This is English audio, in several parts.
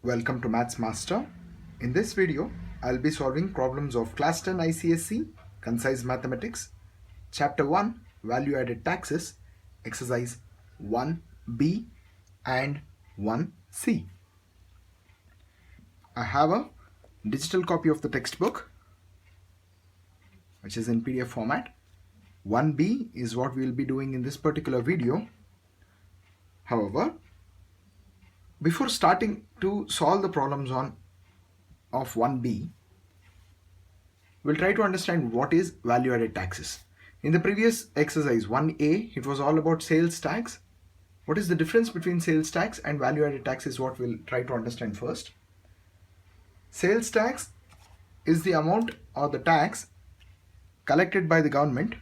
Welcome to Maths Master. In this video, I'll be solving problems of Class 10 ICSE, Concise Mathematics, Chapter 1, Value Added Taxes, Exercise 1B and 1C. I have a digital copy of the textbook, which is in PDF format. 1B is what we'll be doing in this particular video. However, before starting to solve the problems of 1B, we'll try to understand what is value added taxes. In the previous exercise 1A, it was all about sales tax. What is the difference between sales tax and value added tax is what we'll try to understand first. Sales tax is the amount or the tax collected by the government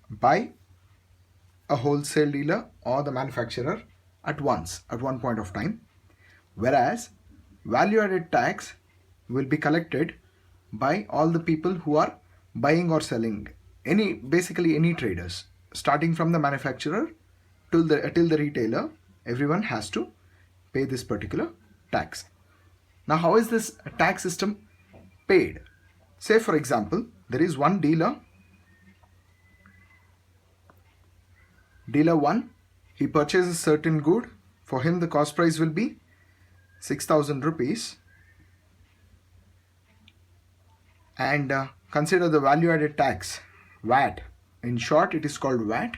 by a wholesale dealer or the manufacturer at one point of time, whereas value added tax will be collected by all the people who are buying or selling, basically any traders, starting from the manufacturer till the retailer. Everyone has to pay this particular tax. Now, how is this tax system paid? Say for example, there is one dealer 1, he purchases certain good. For him the cost price will be 6,000 rupees, and consider the value added tax, VAT, in short it is called VAT,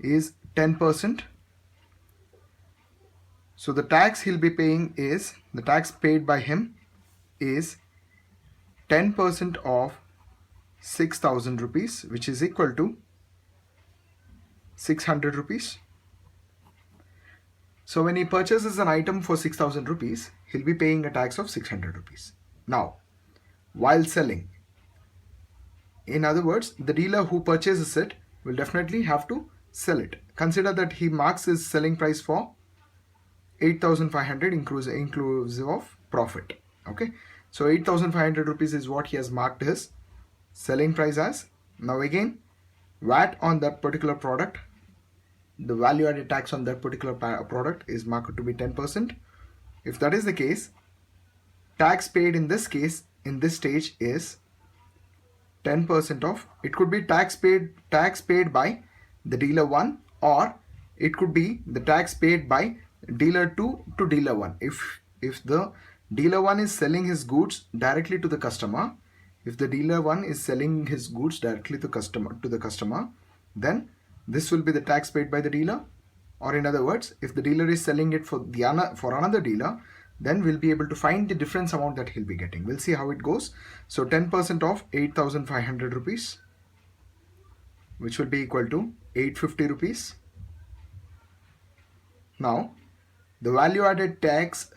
is 10%. So the tax he'll be paying is, the tax paid by him is 10% of 6,000 rupees, which is equal to 600 rupees. So when he purchases an item for 6,000 rupees, he'll be paying a tax of 600 rupees. Now, while selling, in other words, the dealer who purchases it will definitely have to sell it. Consider that he marks his selling price for 8,500 inclusive of profit. Okay, so 8,500 rupees is what he has marked his selling price as. Now again, VAT on that particular product, the value added tax on that particular product is marked to be 10%. If that is the case, tax paid in this case, in this stage, is 10% of, it could be tax paid by the dealer 1, or it could be the tax paid by dealer 2 to dealer 1. If the dealer 1 is selling his goods directly to the customer, if the dealer 1 is selling his goods directly to the customer, then this will be the tax paid by the dealer. Or in other words, if the dealer is selling it for another dealer, then we'll be able to find the difference amount that he'll be getting. We'll see how it goes. So 10% of 8,500 rupees, which will be equal to 850 rupees. Now, the value added tax,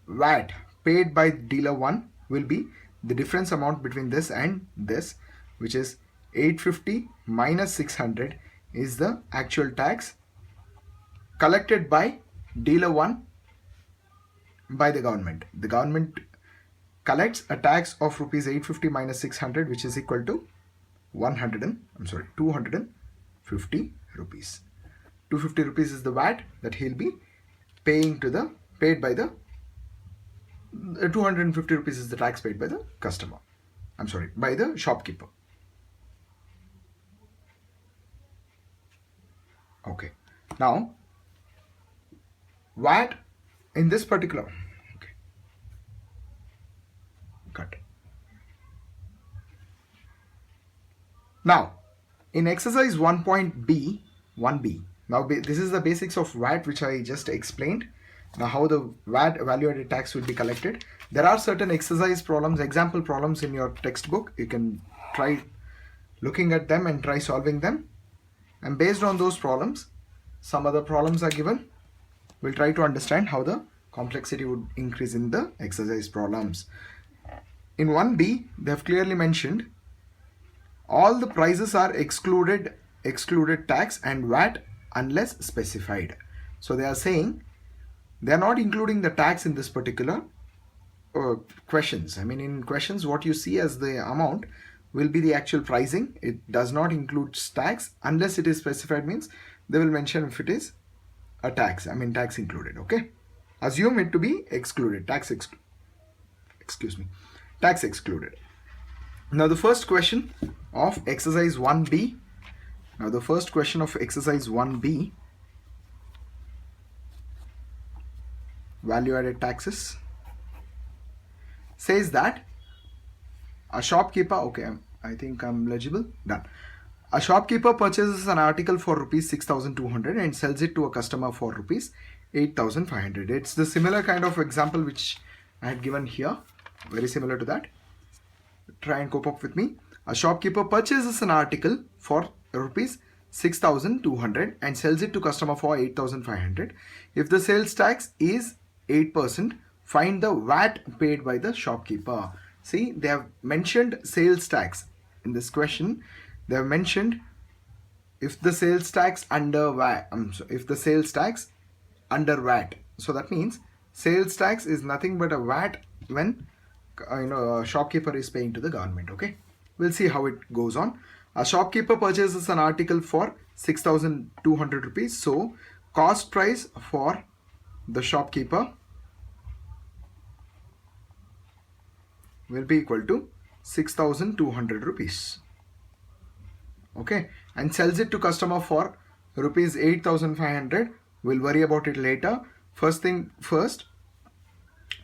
VAT, paid by dealer 1 will be the difference amount between this and this, which is 850 minus 600 is the actual tax collected by dealer 1 by the government. The government collects a tax of rupees 850 minus 600, which is equal to 250 rupees. 250 rupees is the VAT that he'll be paid by the 250 rupees is the tax paid by the customer. By the shopkeeper. Okay. Now, VAT in this particular, okay, cut. Now, in exercise 1.B, now this is the basics of VAT which I just explained. Now, how the VAT, value added tax, will be collected. There are certain exercise problems, example problems in your textbook. You can try looking at them and try solving them. And based on those problems, some other problems are given. We'll try to understand how the complexity would increase in the exercise problems. In 1B, they have clearly mentioned all the prices are excluded tax and VAT unless specified. So they are saying they are not including the tax in this particular questions. I mean, in questions, what you see as the amount will be the actual pricing. It does not include tax unless it is specified, means they will mention if it is a tax, I mean tax included. Okay. Assume it to be excluded, tax excluded. Now the first question of exercise 1b. Now the first question of exercise 1b, value added taxes, says that a shopkeeper, okay, I think I'm legible, done. A shopkeeper purchases an article for rupees 6,200 and sells it to a customer for rupees 8,500. It's the similar kind of example which I had given here, very similar to that. Try and cope up with me. A shopkeeper purchases an article for rupees 6,200 and sells it to customer for 8,500. If the sales tax is 8%, find the VAT paid by the shopkeeper. See, they have mentioned sales tax in this question. They have mentioned if the sales tax under VAT, if the sales tax under VAT. So that means sales tax is nothing but a VAT when a shopkeeper is paying to the government. Okay, we'll see how it goes on. A shopkeeper purchases an article for 6,200 rupees. So cost price for the shopkeeper will be equal to 6,200 rupees. Okay, and sells it to customer for rupees 8,500. We'll worry about it later. First thing first,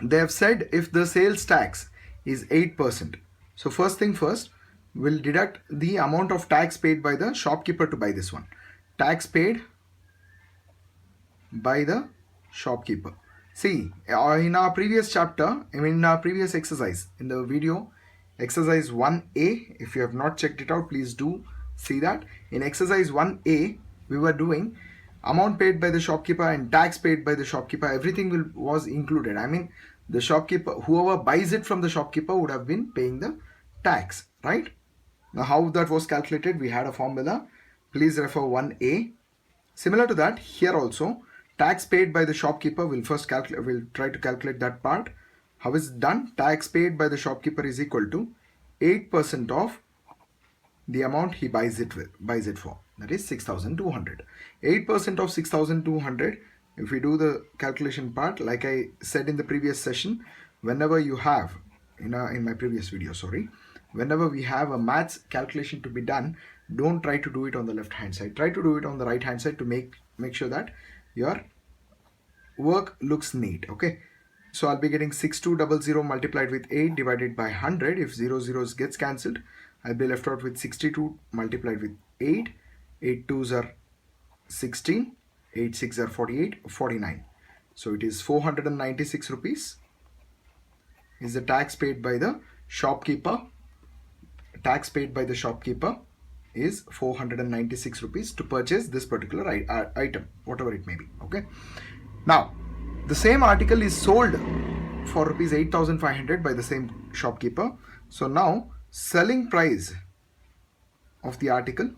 they have said if the sales tax is 8%. So first thing first, we'll deduct the amount of tax paid by the shopkeeper to buy this one. Tax paid by the shopkeeper. See, in our previous chapter, in our previous exercise, in the video, exercise 1A, if you have not checked it out, please do see that. In exercise 1A, we were doing amount paid by the shopkeeper and tax paid by the shopkeeper. Everything was included. I mean, the shopkeeper, whoever buys it from the shopkeeper would have been paying the tax, right? Now, how that was calculated, we had a formula. Please refer 1A. Similar to that, here also, tax paid by the shopkeeper, we'll try to calculate that part. How is it done? Tax paid by the shopkeeper is equal to 8% of the amount he buys it for. That is 6,200. 8% of 6,200. If we do the calculation part, like I said in the previous session, whenever you have, in my previous video, sorry, whenever we have a maths calculation to be done, don't try to do it on the left hand side. Try to do it on the right hand side to make sure that your work looks neat. Okay, so I'll be getting 6200 multiplied with 8 divided by 100. If 0 zeros gets cancelled, I'll be left out with 62 multiplied with 8. 8 2s are 16, 8 6 are 48, 49. So it is 496 rupees is the tax paid by the shopkeeper. Tax paid by the shopkeeper is 496 rupees to purchase this particular item, whatever it may be. Okay. Now, the same article is sold for rupees 8,500 by the same shopkeeper. So now, selling price of the article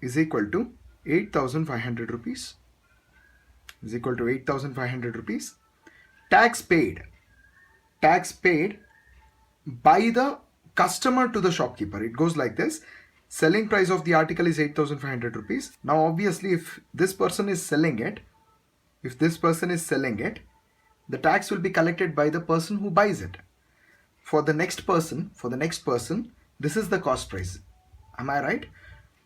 is equal to 8,500 rupees. Is equal to 8,500 rupees. Tax paid by the customer to the shopkeeper. It goes like this. Selling price of the article is 8,500 rupees. Now obviously if this person is selling it, the tax will be collected by the person who buys it. For the next person, this is the cost price. Am I right?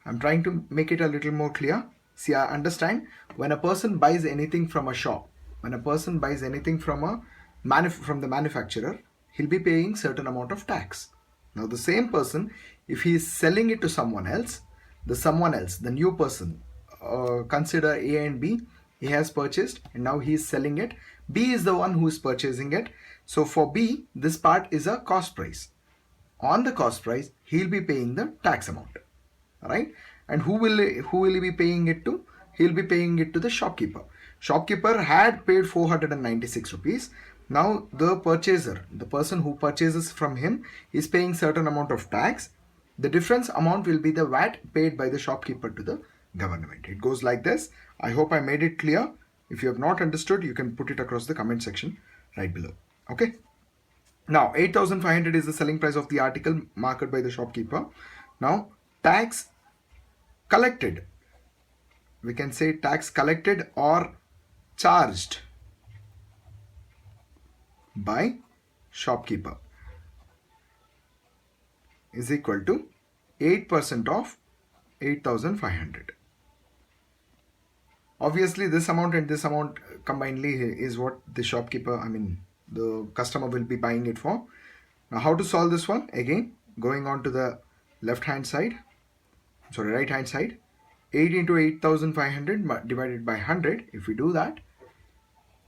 I'm trying to make it a little more clear. See, I understand when a person buys anything from a shop, when a person buys anything from the manufacturer, he'll be paying certain amount of tax. Now the same person, if he is selling it to someone else, the new person, consider A and B, he has purchased and now he is selling it. B is the one who is purchasing it. So for B, this part is a cost price. On the cost price, he'll be paying the tax amount. Right? And who will he be paying it to? He'll be paying it to the shopkeeper. Shopkeeper had paid 496 rupees. Now the purchaser, the person who purchases from him, is paying certain amount of tax. The difference amount will be the VAT paid by the shopkeeper to the government. It goes like this. I hope I made it clear. If you have not understood, you can put it across the comment section right below. Okay. Now 8,500 is the selling price of the article marked by the shopkeeper. Now tax collected we can say tax collected or charged by shopkeeper is equal to 8% of 8,500. Obviously this amount and this amount combinedly is what the shopkeeper, the customer will be buying it for. Now how to solve this one? Again, going on to the right hand side, 8 into 8,500 divided by 100. If we do that,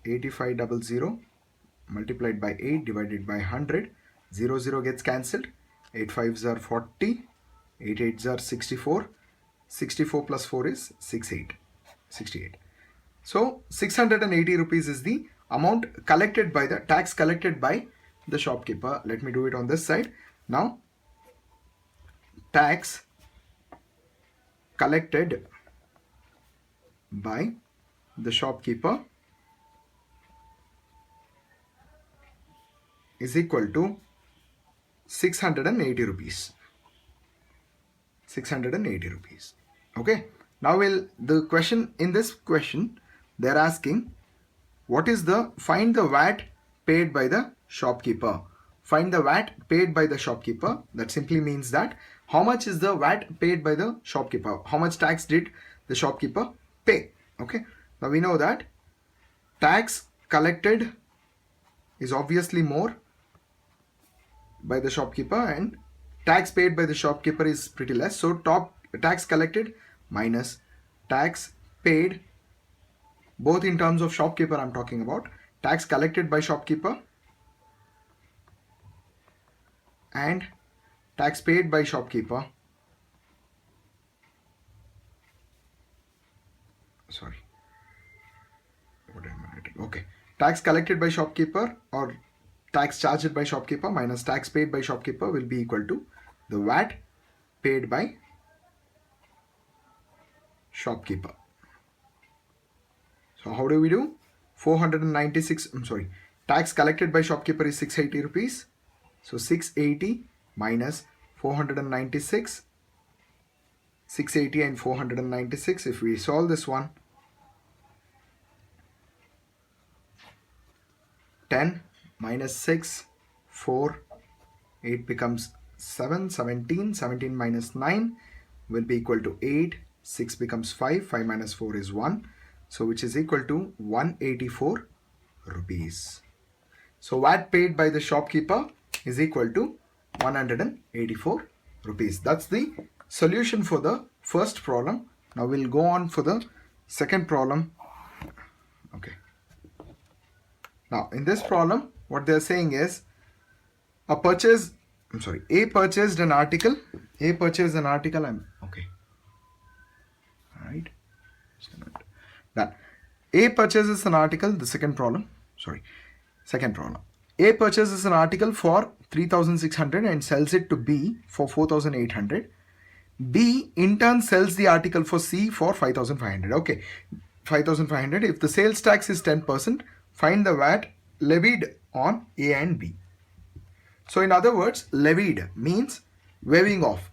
8500 multiplied by 8 divided by 100, 0 gets cancelled. 8 5s are 40, 8 8s are 64, 64 plus 4 is 68. So 680 rupees is the amount collected by the tax collected by the shopkeeper. Let me do it on this side. Now tax collected by the shopkeeper is equal to 680 rupees. 680 rupees. Okay. Now the question, in this question they're asking what is find the VAT paid by the shopkeeper. Find the VAT paid by the shopkeeper. That simply means that how much is the VAT paid by the shopkeeper? How much tax did the shopkeeper pay? Okay. Now we know that tax collected is obviously more by the shopkeeper and tax paid by the shopkeeper is pretty less. So tax collected minus tax paid, both in terms of shopkeeper I'm talking about, tax collected by shopkeeper and tax paid by shopkeeper. Sorry, what am I writing? Okay, tax collected by shopkeeper or tax charged by shopkeeper minus tax paid by shopkeeper will be equal to the VAT paid by shopkeeper. So how do we do? 496, tax collected by shopkeeper is 680 rupees. So 680 minus 496, 680 and 496. If we solve this one, 10 minus 6, 4, 8 becomes 7, 17, 17 minus 9 will be equal to 8, 6 becomes 5, 5 minus 4 is 1. So which is equal to 184 rupees. So VAT paid by the shopkeeper is equal to 184 rupees. That's the solution for the first problem. Now we'll go on for the second problem. Okay. Now in this problem, what they're saying is A purchased an article. A purchased an article. Okay. Alright. Done. A purchases an article. The second problem. A purchases an article for 3,600 and sells it to B for 4,800. B in turn sells the article for C for 5,500. Okay. 5,500. If the sales tax is 10%, find the VAT levied on A and B. So in other words, levied means waiving off.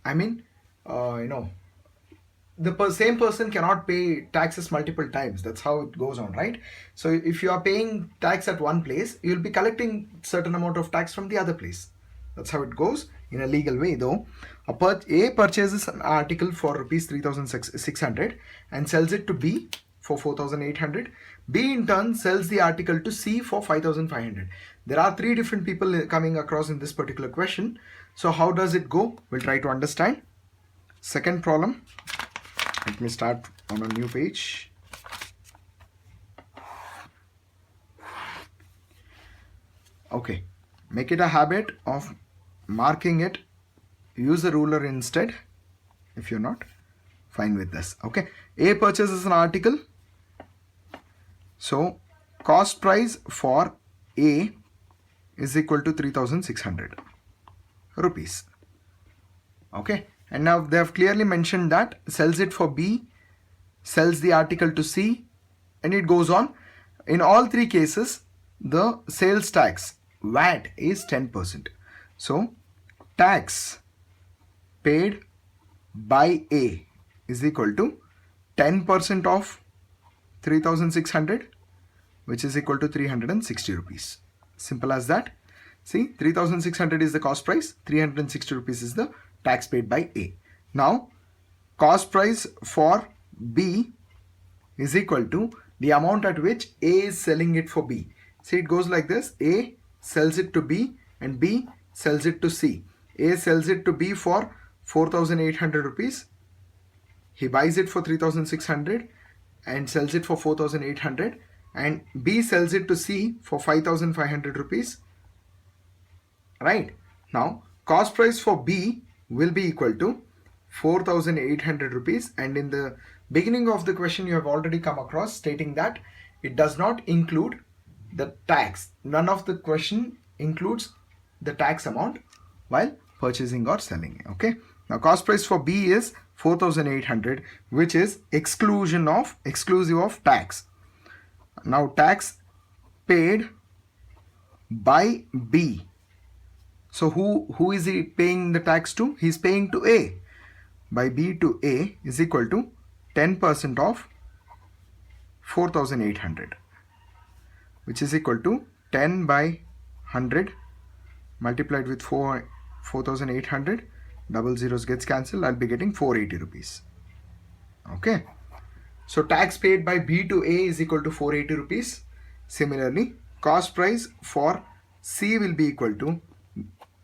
The same person cannot pay taxes multiple times. That's how it goes on, right? So if you are paying tax at one place, you'll be collecting certain amount of tax from the other place. That's how it goes in a legal way though. A purchases an article for rupees 3,600 and sells it to B for 4,800. B in turn sells the article to C for 5,500. There are three different people coming across in this particular question. So how does it go? We'll try to understand. Second problem. Let me start on a new page. Okay. Make it a habit of marking it. Use a ruler instead. If you're not fine with this. Okay. A purchases an article. So cost price for A is equal to 3,600 rupees. Okay. And now they have clearly mentioned that sells it for B, sells the article to C, and it goes on. In all three cases, the sales tax, VAT, is 10%. So tax paid by A is equal to 10% of 3600, which is equal to 360 rupees. Simple as that. See, 3600 is the cost price, 360 rupees is the tax paid by A. Now, cost price for B is equal to the amount at which A is selling it for B. See, it goes like this. A sells it to B and B sells it to C. A sells it to B for 4,800 rupees. He buys it for 3,600 and sells it for 4,800, and B sells it to C for 5,500 rupees. Right? Now, cost price for B will be equal to 4,800 rupees, and in the beginning of the question you have already come across stating that it does not include the tax. None of the question includes the tax amount while purchasing or selling. Okay. Now, cost price for B is 4,800, which is exclusive of tax. Now, tax paid by B. So who is he paying the tax to? He is paying to A. By B to A is equal to 10% of 4,800, which is equal to 10 by 100 multiplied with 4,800. Double zeros gets cancelled. I'll be getting 480 rupees. Okay. So tax paid by B to A is equal to 480 rupees. Similarly, cost price for C will be equal to,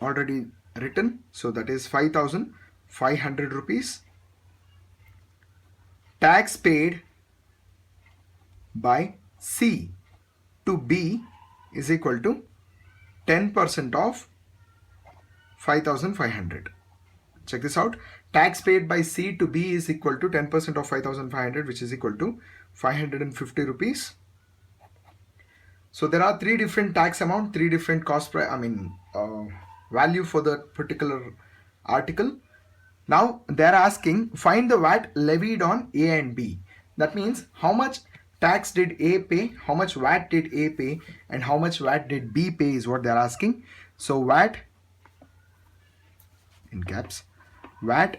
already written, so that is 5,500 rupees. Tax paid by C to B is equal to 10% of 5,500. Check this out. Tax paid by C to B is equal to 10% of 5,500, which is equal to 550 rupees. So there are three different tax amount, three different cost value for the particular article. Now they are asking, find the VAT levied on A and B. That means how much tax did A pay, how much VAT did A pay, and how much VAT did B pay is what they are asking. So VAT in caps, VAT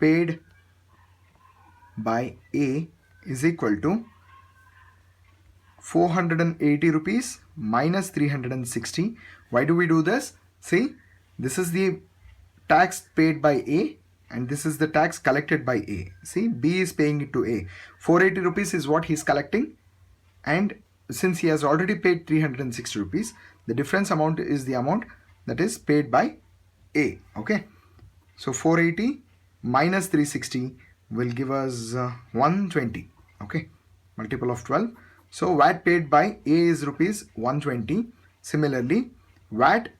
paid by A is equal to 480 rupees minus 360. Why do we do this? See, this is the tax paid by A and this is the tax collected by A. See, B is paying it to A. 480 rupees is what he is collecting, and since he has already paid 360 rupees, the difference amount is the amount that is paid by A. Okay. So 480 minus 360 will give us 120. Okay. Multiple of 12. So VAT paid by A is rupees 120. Similarly, VAT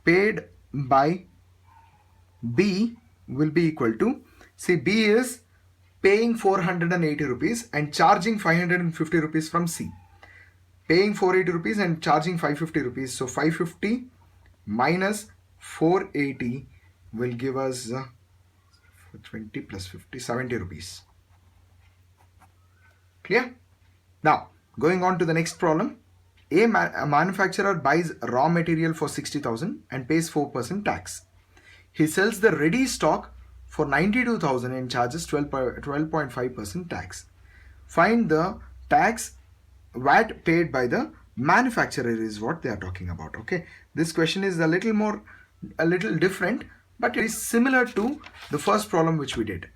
paid by B will be equal to, see, B is paying 480 rupees and charging 550 rupees from C. Paying 480 rupees and charging 550 rupees. So 550 minus 480 will give us 20 plus 50, 70 rupees. Clear? Now, going on to the next problem. A manufacturer buys raw material for 60,000 and pays 4% tax. He sells the ready stock for 92,000 and charges 12.5% tax. Find the tax VAT paid by the manufacturer is what they are talking about. Okay, this question is a little different, but it is similar to the first problem which we did.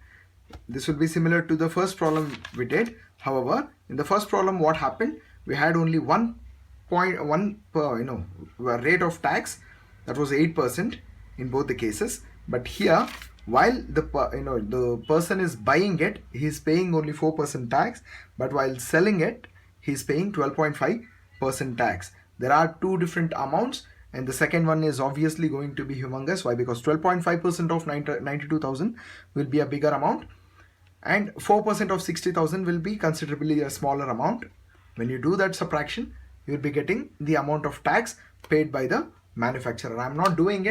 This will be similar to the first problem we did. However, in the first problem, what happened? We had only 1.1 per rate of tax, that was 8% in both the cases. But here, while the person is buying it, he is paying only 4% tax, but while selling it, he is paying 12.5% tax. There are two different amounts, and the second one is obviously going to be humongous. Why? Because 12.5% of 92,000 will be a bigger amount, and 4% of 60,000 will be considerably a smaller amount. When you do that subtraction, you will be getting the amount of tax paid by the manufacturer. I'm not doing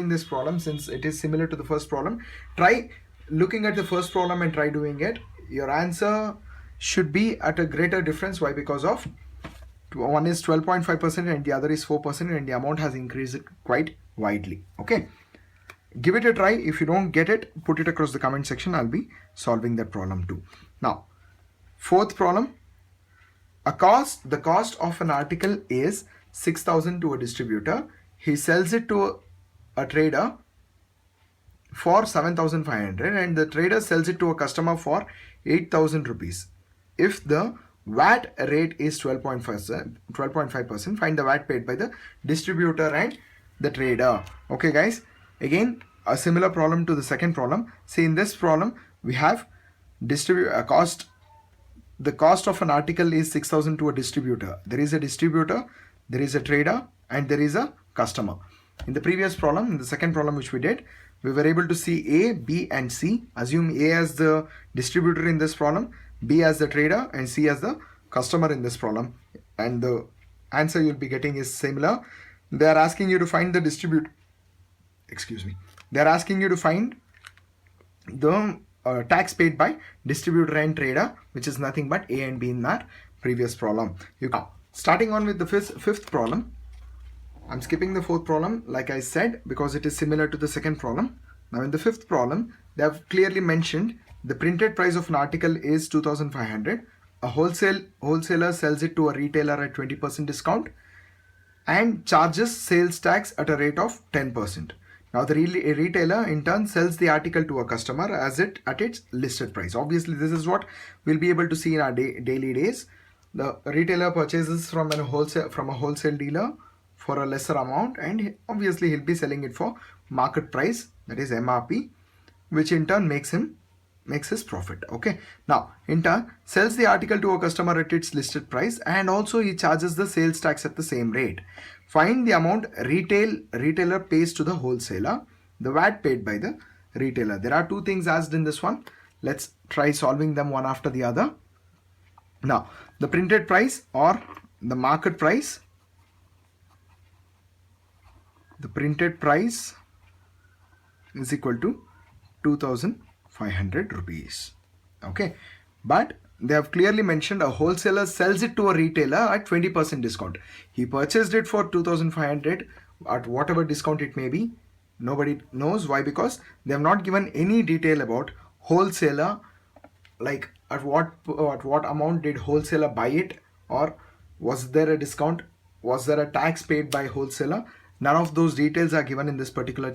this problem since it is similar to the first problem. Try looking at the first problem and try doing it. Your answer should be at a greater difference. Why? Because of one is 12.5% and the other is 4%, and the amount has increased quite widely. Okay, give it a try. If you don't get it, put it across the comment section. I'll be solving that problem too. Now, Fourth problem, the cost of an article is 6,000 to a distributor. He sells it to a trader for 7,500 and the trader sells it to a customer for 8,000 rupees. If the VAT rate is 12.5%, find the VAT paid by the distributor and the trader. Okay guys, again a similar problem to the second problem. See, in this problem we have the cost of an article is 6,000 to a distributor. There is a distributor, there is a trader, and there is a customer. In the previous problem, in the second problem which we did, we were able to see A, B and C. Assume A as the distributor in this problem, B as the trader and C as the customer in this problem. And the answer you'll be getting is similar. They are asking you to find the distributor. They are asking you to find the tax paid by distributor and trader, which is nothing but A and B in our previous problem. Starting on with the fifth problem. I'm skipping the fourth problem like I said because it is similar to the second problem. Now in the fifth problem, they have clearly mentioned the printed price of an article is 2,500. A wholesaler sells it to a retailer at 20% discount and charges sales tax at a rate of 10%. Now the retailer in turn sells the article to a customer at its listed price. Obviously this is what we'll be able to see in our daily days. The retailer purchases from a wholesale dealer for a lesser amount and obviously he'll be selling it for market price, that is MRP, which in turn makes his profit. Okay, now in turn sells the article to a customer at its listed price and also he charges the sales tax at the same rate. Find the amount retailer pays to the wholesaler, the VAT paid by the retailer. There are two things asked in this one. Let's try solving them one after the other. Now the printed price or the market price, the printed price is equal to 2,500 rupees. Okay, but they have clearly mentioned a wholesaler sells it to a retailer at 20% discount. He purchased it for 2,500 at whatever discount it may be. Nobody knows why, because they have not given any detail about wholesaler, like at what amount did wholesaler buy it, or was there a discount, was there a tax paid by wholesaler. None of those details are given in this particular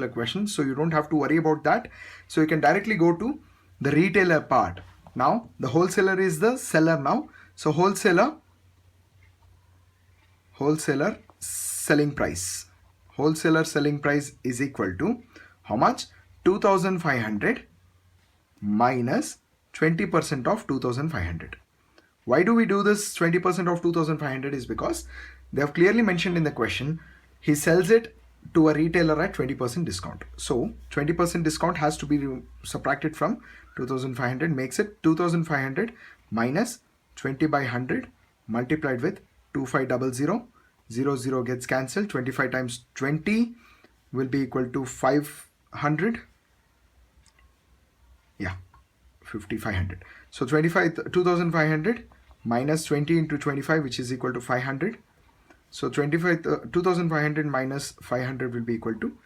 question, so you don't have to worry about that. So you can directly go to the retailer part. Now the wholesaler is the seller now. So wholesaler selling price. Wholesaler selling price is equal to how much? 2,500 minus 20% of 2,500. Why do we do this 20% of 2,500 is because they have clearly mentioned in the question, he sells it to a retailer at 20% discount. So 20% discount has to be subtracted from 2,500, makes it 2,500 minus 20 by 100 multiplied with 2,500. 0 gets cancelled. 25 times 20 will be equal to 500. Yeah, 5,500. So 2,500 minus 20 into 25, which is equal to 500. So 2,500 minus 500 will be equal to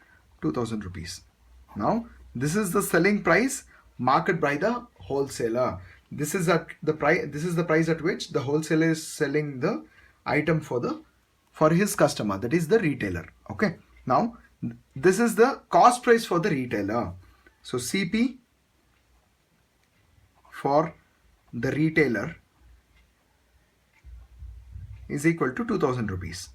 2,000 rupees. Now this is the selling price marked by the wholesaler. This is the price at which the wholesaler is selling the item for his customer, that is the retailer. Okay, now this is the cost price for the retailer. So CP for the retailer is equal to 2,000 rupees.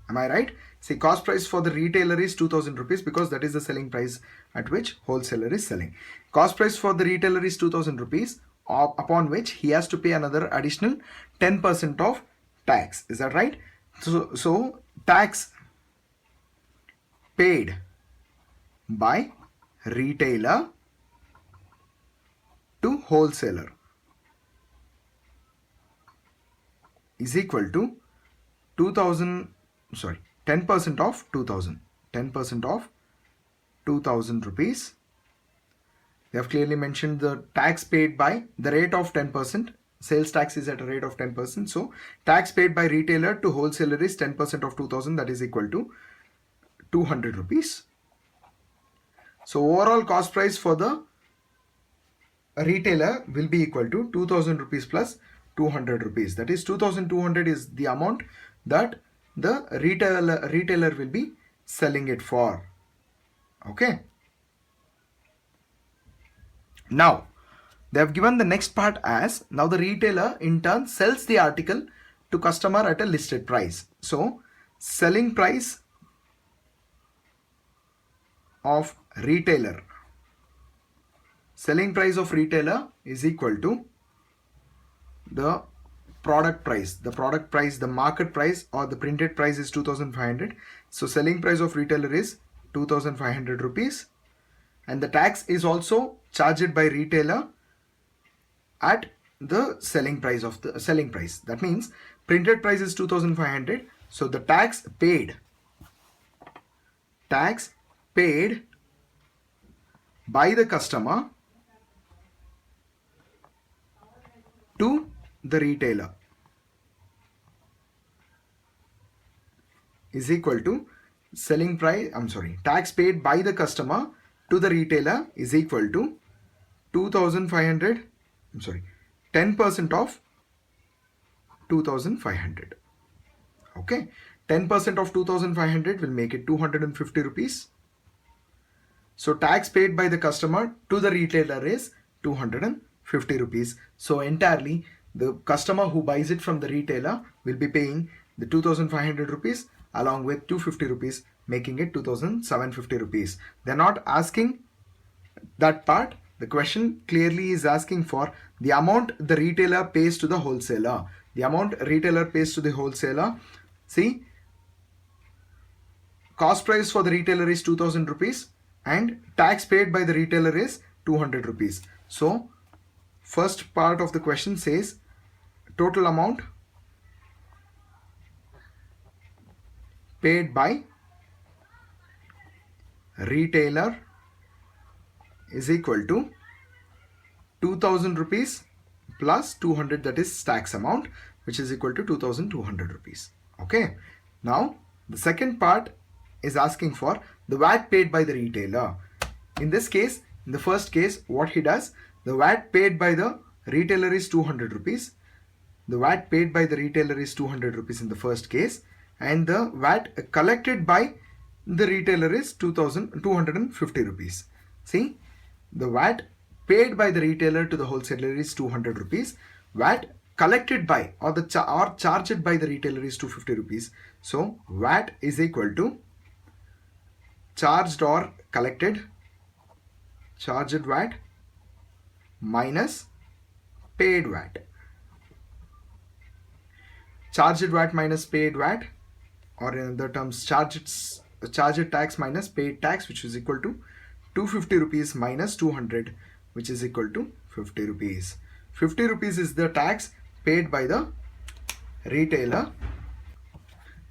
Am I right? See, cost price for the retailer is 2,000 rupees because that is the selling price at which wholesaler is selling. Cost price for the retailer is 2,000 rupees, upon which he has to pay another additional 10% of tax. Is that right? So tax paid by retailer to wholesaler is equal to 10% of 2,000. 10% of 2,000 rupees. They have clearly mentioned the tax paid by the rate of 10%. Sales tax is at a rate of 10%. So tax paid by retailer to wholesaler is 10% of 2,000, that is equal to 200 rupees. So overall cost price for the a retailer will be equal to 2000 rupees plus 200 rupees. That is 2200 is the amount that the retailer will be selling it for. Okay. Now they have given the next part as, now the retailer in turn sells the article to customer at a listed price. So selling price of retailer, selling price of retailer is equal to the product price. The product price, the market price or the printed price is 2500. So selling price of retailer is 2500 rupees, and the tax is also charged by retailer at the selling price of the selling price. That means printed price is 2500. So the tax paid by the customer to the retailer is equal to selling price, tax paid by the customer to the retailer is equal to 2500, 10% of 2500. Okay, 10% of 2500 will make it 250 rupees. So tax paid by the customer to the retailer is 250 rupees. So entirely the customer who buys it from the retailer will be paying the 2500 rupees along with 250 rupees, making it 2750 rupees. They're not asking that part. The question clearly is asking for the amount the retailer pays to the wholesaler. The amount retailer pays to the wholesaler. See, cost price for the retailer is 2000 rupees and tax paid by the retailer is 200 rupees. So first part of the question says total amount paid by retailer is equal to 2000 rupees plus 200, that is tax amount, which is equal to 2200 rupees. Okay. Now the second part is asking for the VAT paid by the retailer. In this case, in the first case, what he does, the VAT paid by the retailer is 200 rupees. The VAT paid by the retailer is 200 rupees in the first case, and the VAT collected by the retailer is 250 rupees. See, the VAT paid by the retailer to the wholesaler is 200 rupees. VAT collected by or charged by the retailer is 250 rupees. So VAT is equal to charged or collected, charged VAT minus paid VAT. Charged VAT minus paid VAT, or in other terms charged tax minus paid tax, which is equal to 250 rupees minus 200, which is equal to 50 rupees. 50 rupees is the tax paid by the retailer.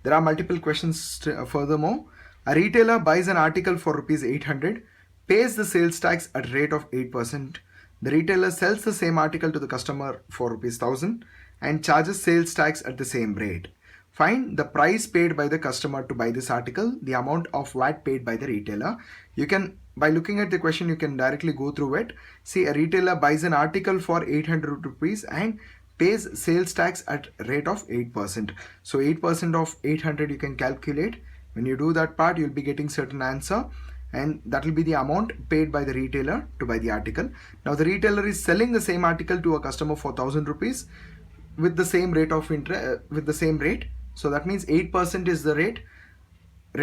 There are multiple questions furthermore. A retailer buys an article for rupees 800, pays the sales tax at rate of 8%. The retailer sells the same article to the customer for rupees 1000 and charges sales tax at the same rate. Find the price paid by the customer to buy this article, the amount of VAT paid by the retailer. You can, by looking at the question, you can directly go through it. See, a retailer buys an article for 800 rupees and pays sales tax at rate of 8%. So 8% of 800 you can calculate. When you do that part, you'll be getting certain answer, and that will be the amount paid by the retailer to buy the article. Now the retailer is selling the same article to a customer for 1000 rupees with the same rate of interest, with the same rate. So that means 8% is the rate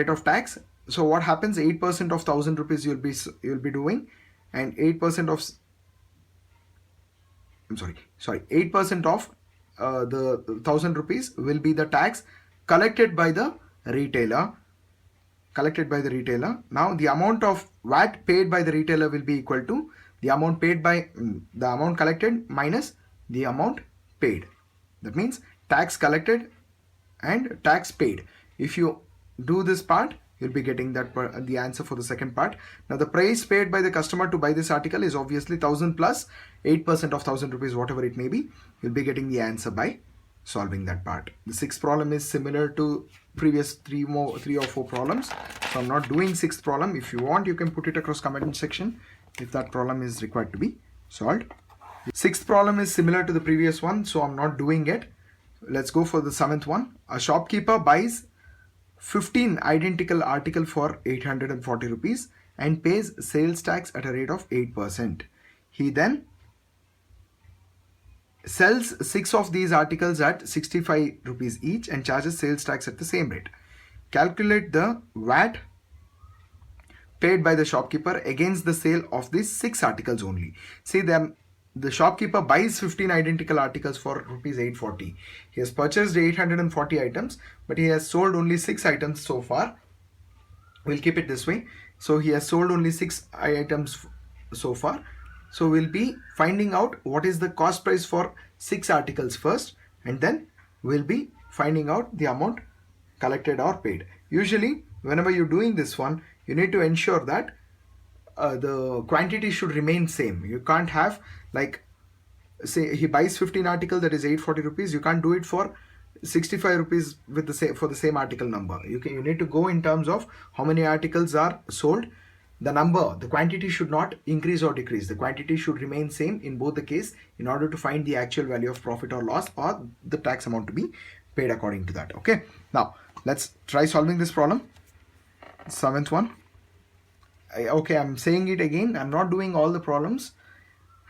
of tax. So what happens, 8% of 1000 rupees you'll be doing, and 8% of 8% of the 1000 rupees will be the tax collected by the retailer. Now the amount of VAT paid by the retailer will be equal to the amount paid by the amount collected minus the amount paid. That means tax collected and tax paid. If you do this part, you'll be getting that the answer for the second part. Now the price paid by the customer to buy this article is obviously 1000 plus 8% of 1000 rupees, whatever it may be. You'll be getting the answer by solving that part. The sixth problem is similar to previous three or four problems, so I'm not doing sixth problem. If you want, you can put it across comment section if that problem is required to be Solved. Sixth problem is similar to the previous one, so I'm not doing it. Let's go for the seventh one. A shopkeeper buys 15 identical articles for 840 rupees and pays sales tax at a rate of 8%. He then sells 6 of these articles at 65 rupees each and charges sales tax at the same rate. Calculate the VAT paid by the shopkeeper against the sale of these 6 articles only. See, the shopkeeper buys 15 identical articles for rupees 840. He has purchased 840 items, but he has sold only 6 items so far. We'll keep it this way. So he has sold only 6 items so far. So we'll be finding out what is the cost price for 6 articles first, and then we'll be finding out the amount collected or paid. Usually, whenever you're doing this one, you need to ensure that the quantity should remain same. You can't have, like, say he buys 15 articles, that is 840 rupees. You can't do it for 65 rupees with the same, for the same article number. You need to go in terms of how many articles are sold. The quantity should not increase or decrease. The quantity should remain same in both the case in order to find the actual value of profit or loss, or the tax amount to be paid according to that. Okay, now let's try solving this problem. Seventh one. Okay, I'm saying it again. I'm not doing all the problems.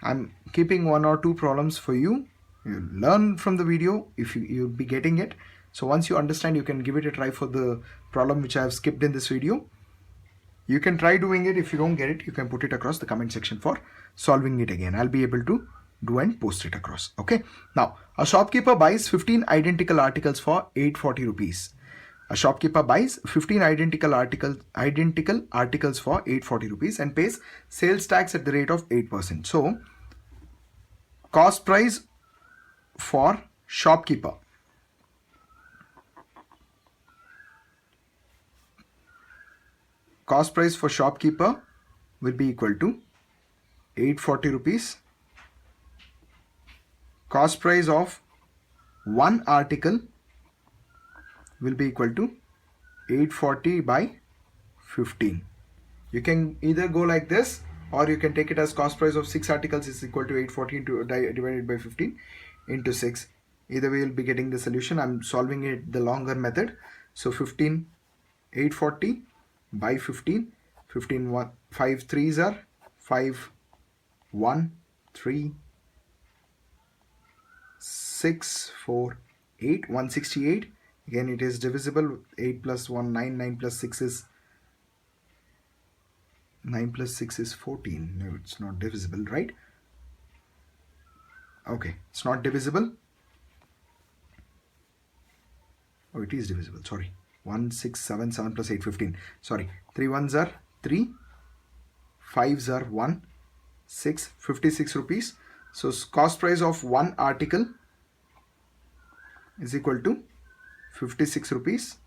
I'm keeping 1 or 2 problems for you. You learn from the video if you'll be getting it. So once you understand, you can give it a try for the problem which I have skipped in this video. You can try doing it. If you don't get it, you can put it across the comment section for solving it again. I'll be able to do and post it across. Okay. Now, a shopkeeper buys 15 identical articles for 840 rupees. A shopkeeper buys 15 identical articles for 840 rupees and pays sales tax at the rate of 8%. So, cost price for shopkeeper. Cost price for shopkeeper will be equal to 840 rupees. Cost price of one article will be equal to 840 by 15. You can either go like this, or you can take it as cost price of 6 articles is equal to 840 divided by 15 into 6. Either way, you'll be getting the solution. I'm solving it the longer method. So 15, 840 by 15. 15, 1, 5 3s are 5, 1, 3, 6, 4, 8, 168. Again, it is divisible. 8 plus 1, 9, 9 plus 6 is 9 plus 6 is 14. No, it's not divisible, right? Okay, it's not divisible. Oh, it is divisible, sorry. 1, 6, 7, 7 plus 8, 15. Sorry, 3 1s are 3, 5s are 1, 6, 56 rupees. So, cost price of one article is equal to 56 rupees.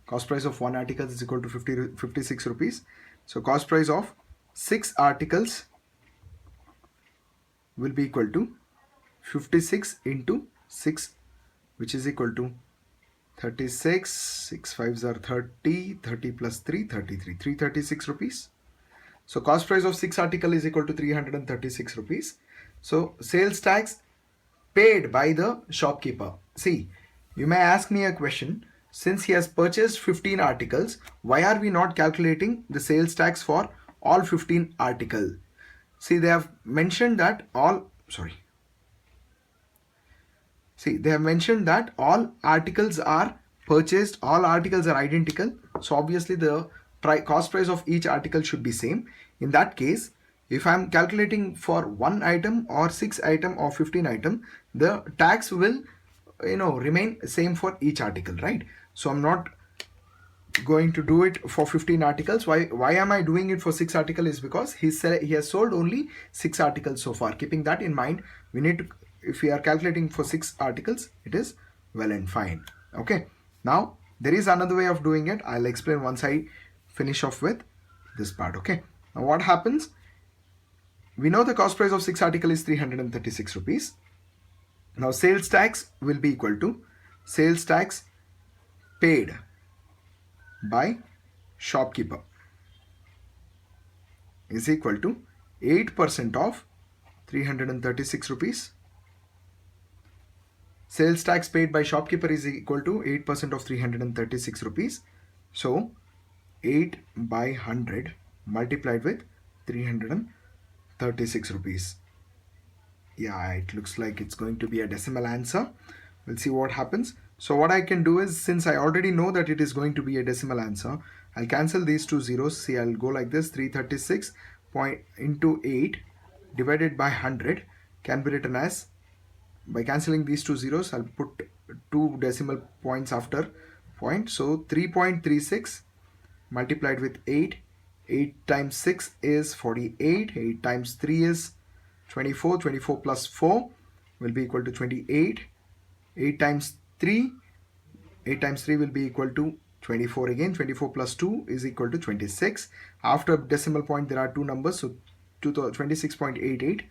Cost price of one article is equal to 56 rupees. So cost price of 6 articles will be equal to 56 into 6, which is equal to 36. 6 5s are 30. 30 plus 3, 33. 336 rupees. So cost price of 6 article is equal to 336 rupees. So sales tax paid by the shopkeeper. See, you may ask me a question. Since he has purchased 15 articles, why are we not calculating the sales tax for all 15 articles? See, they have mentioned that all articles are purchased, all articles are identical. So obviously the cost price of each article should be same. In that case, if I am calculating for one item or 6 item or 15 item, the tax will remain same for each article, right? So I'm not going to do it for 15 articles. Why am I doing it for 6 articles? Is because he has sold only 6 articles so far. Keeping that in mind, we need to, if we are calculating for 6 articles, it is well and fine. Okay, now there is another way of doing it. I'll explain once I finish off with this part. Okay, now what happens, we know the cost price of 6 articles is 336 rupees. Now sales tax will be equal to sales tax paid by shopkeeper is equal to 8% of 336 rupees. Sales tax paid by shopkeeper is equal to 8% of 336 rupees. So 8 by 100 multiplied with 336 rupees. Yeah, it looks like it's going to be a decimal answer. We'll see what happens. So what I can do is, since I already know that it is going to be a decimal answer, I'll cancel these two zeros. See, I'll go like this: 336 point into 8 divided by 100 can be written as, by cancelling these two zeros, I'll put two decimal points after point. So 3.36 multiplied with 8. 8 times 6 is 48. 8 times 3 is 24. 24 plus 4 will be equal to 28. 8 times 3 will be equal to 24 again. 24 plus 2 is equal to 26. After decimal point there are two numbers, so 26.88.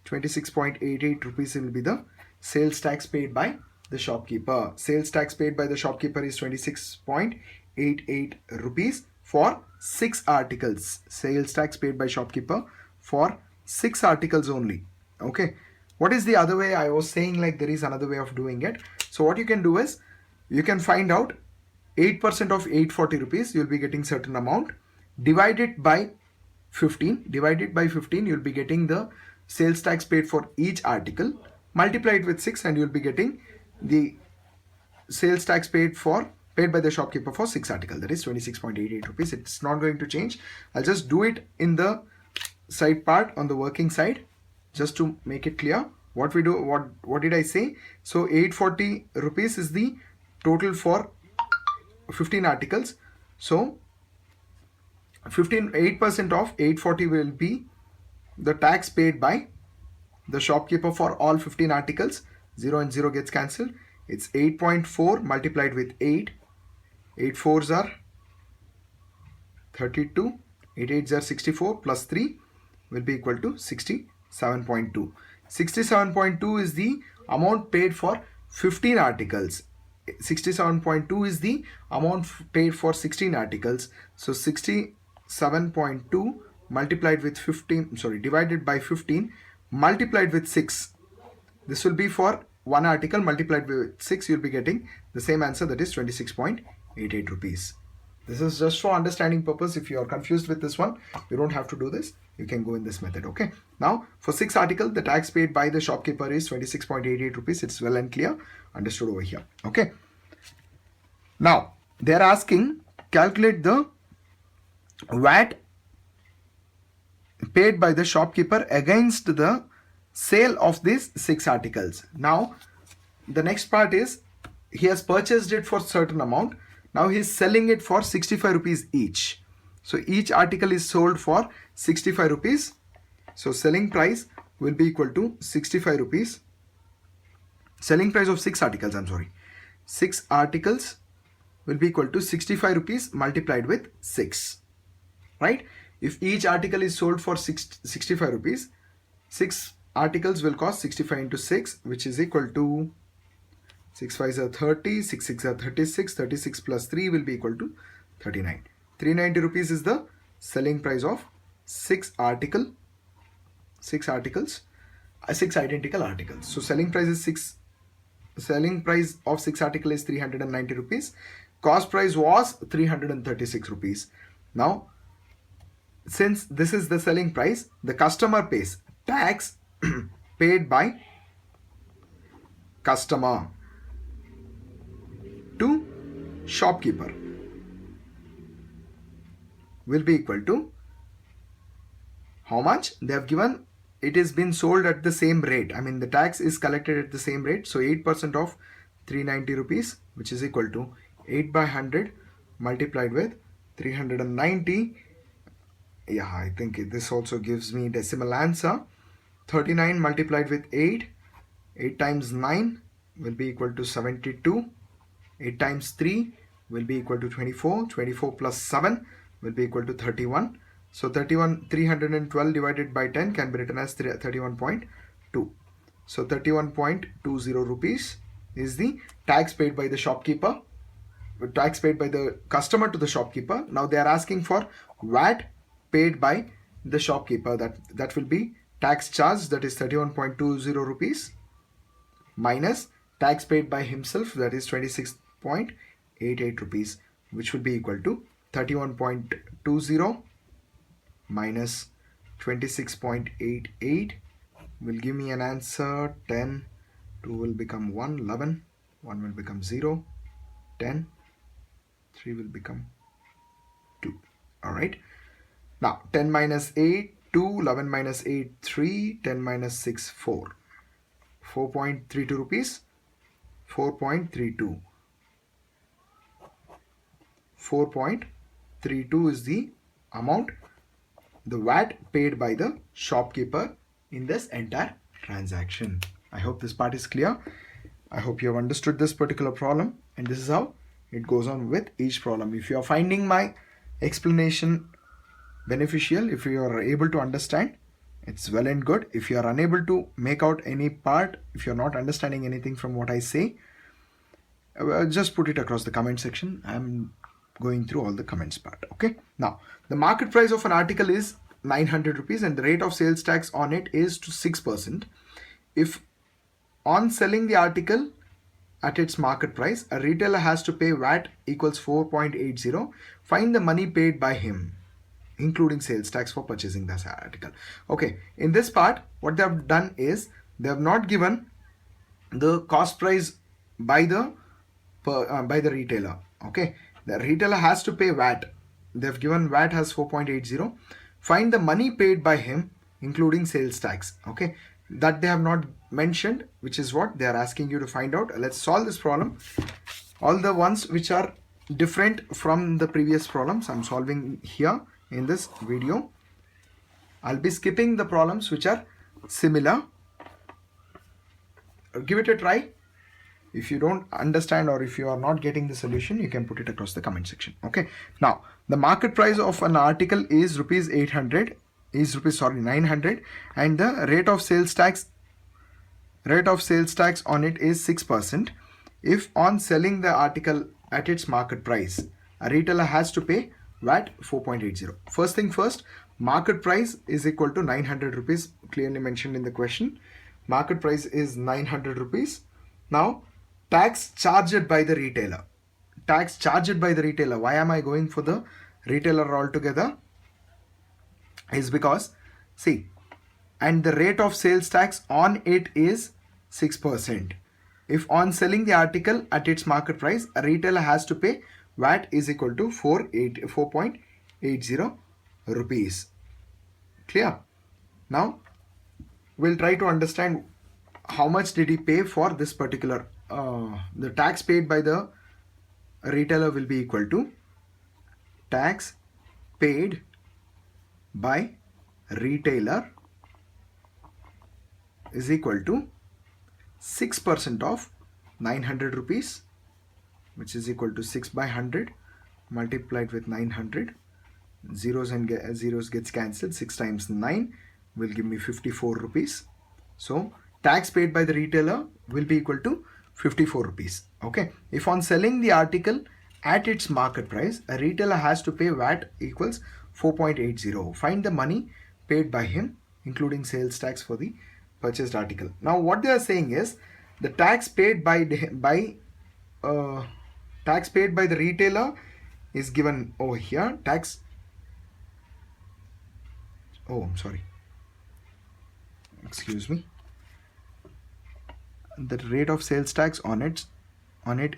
26.88 rupees will be the sales tax paid by the shopkeeper. Sales tax paid by the shopkeeper is 26.88 rupees for 6 articles. Sales tax paid by shopkeeper for 6 articles only. Okay. What is the other way? I was saying like there is another way of doing it. So what you can do is, you can find out 8% of 840 rupees, you'll be getting certain amount. Divide it by 15. Divided by 15, you'll be getting the sales tax paid for each article. Multiply it with 6 and you'll be getting the sales tax paid by the shopkeeper for 6 articles. That is 26.88 rupees. It's not going to change. I'll just do it in the side part on the working side, just to make it clear. What we do, what did I say? So 840 rupees is the total for 15 articles. So 8% of 840 will be the tax paid by the shopkeeper for all 15 articles. 0 and 0 gets cancelled. It's 8.4 multiplied with 8. 8 4s are 32. 8 8s are 64 plus 3 will be equal to 67.2. 67.2 is the amount paid for 15 articles. 67.2 is the amount paid for 16 articles. So 67.2 multiplied with 15, divided by 15 multiplied with 6. This will be for one article. Multiplied with 6, you'll be getting the same answer, that is 26.88 rupees. This is just for understanding purpose. If you are confused with this one, you don't have to do this. You can go in this method. Okay. Now for 6 articles, the tax paid by the shopkeeper is 26.88 rupees. It's well and clear understood over here. Okay. Now they are asking, calculate the VAT paid by the shopkeeper against the sale of these 6 articles. Now the next part is, he has purchased it for certain amount. Now he is selling it for 65 rupees each. So each article is sold for 65 rupees. So selling price will be equal to 65 rupees. Selling price of 6 articles, 6 articles will be equal to 65 rupees multiplied with 6. Right? If each article is sold for 65 rupees, 6 articles will cost 65 into 6, which is equal to 6 5s are 30, 6 6 are 36, 36 plus 3 will be equal to 39. 390 rupees is the selling price of 6 identical articles. So selling price of 6 article is 390 rupees. Cost price was 336 rupees. Now, since this is the selling price, the customer pays tax paid by customer to shopkeeper will be equal to how much they have given. It is been sold at the same rate. I mean, the tax is collected at the same rate. So 8% of 390 rupees, which is equal to 8 by 100 multiplied with 390. Yeah, I think this also gives me decimal answer. 39 multiplied with 8. 8 times 9 will be equal to 72. 8 times 3 will be equal to 24. 24 plus 7 will be equal to 31. So 312 divided by 10 can be written as 31.2. So 31.20 rupees is the tax paid by the shopkeeper, tax paid by the customer to the shopkeeper. Now they are asking for VAT paid by the shopkeeper, that will be tax charge, that is 31.20 rupees, minus tax paid by himself, that is 26.88 rupees, which will be equal to 31.20 minus 26.88 will give me an answer 10. 2 will become 1, 11, 1 will become 0, 10, 3 will become 2. Alright, now 10 minus 8, 2, 11 minus 8, 3, 10 minus 6, 4. 4.32 rupees, 4.32. 4.32 is the amount, the VAT paid by the shopkeeper in this entire transaction. I hope this part is clear. I hope you have understood this particular problem, and this is how it goes on with each problem. If you are finding my explanation beneficial, if you are able to understand, it's well and good. If you are unable to make out any part, if you are not understanding anything from what I say, just put it across the comment section. I'm going through all the comments part. Okay, now the market price of an article is 900 rupees and the rate of sales tax on it is to 6%. If on selling the article at its market price, a retailer has to pay VAT equals 4.80. Find the money paid by him, including sales tax, for purchasing this article. Okay, in this part, what they have done is they have not given the cost price by the retailer. Okay, the retailer has to pay VAT. They have given VAT as 4.80. Find the money paid by him, including sales tax. Okay, that they have not mentioned, which is what they are asking you to find out. Let's solve this problem. All the ones which are different from the previous problems I'm solving here in this video. I'll be skipping the problems which are similar. Give it a try. If you don't understand or if you are not getting the solution, you can put it across the comment section. Okay, now the market price of an article is rupees 900, and the rate of sales tax on it is 6%. If on selling the article at its market price, a retailer has to pay VAT 4.80. First thing first, market price is equal to 900 rupees, clearly mentioned in the question. Market price is 900 rupees. Now tax charged by the retailer. Why am I going for the retailer altogether? Is because, see, and the rate of sales tax on it is 6%. If on selling the article at its market price, a retailer has to pay VAT is equal to 4.80 rupees. Clear? Now we'll try to understand how much did he pay for this particular the tax paid by the retailer will be equal to tax paid by retailer is equal to 6% of 900 rupees, which is equal to 6 by 100 multiplied with 900. Zeros and zeros gets cancelled. 6 times 9 will give me 54 rupees. So tax paid by the retailer will be equal to 54 rupees. Okay, if on selling the article at its market price, a retailer has to pay VAT equals 4.80. Find the money paid by him, including sales tax, for the purchased article. Now what they are saying is the tax paid by the retailer is given over here. The rate of sales tax on it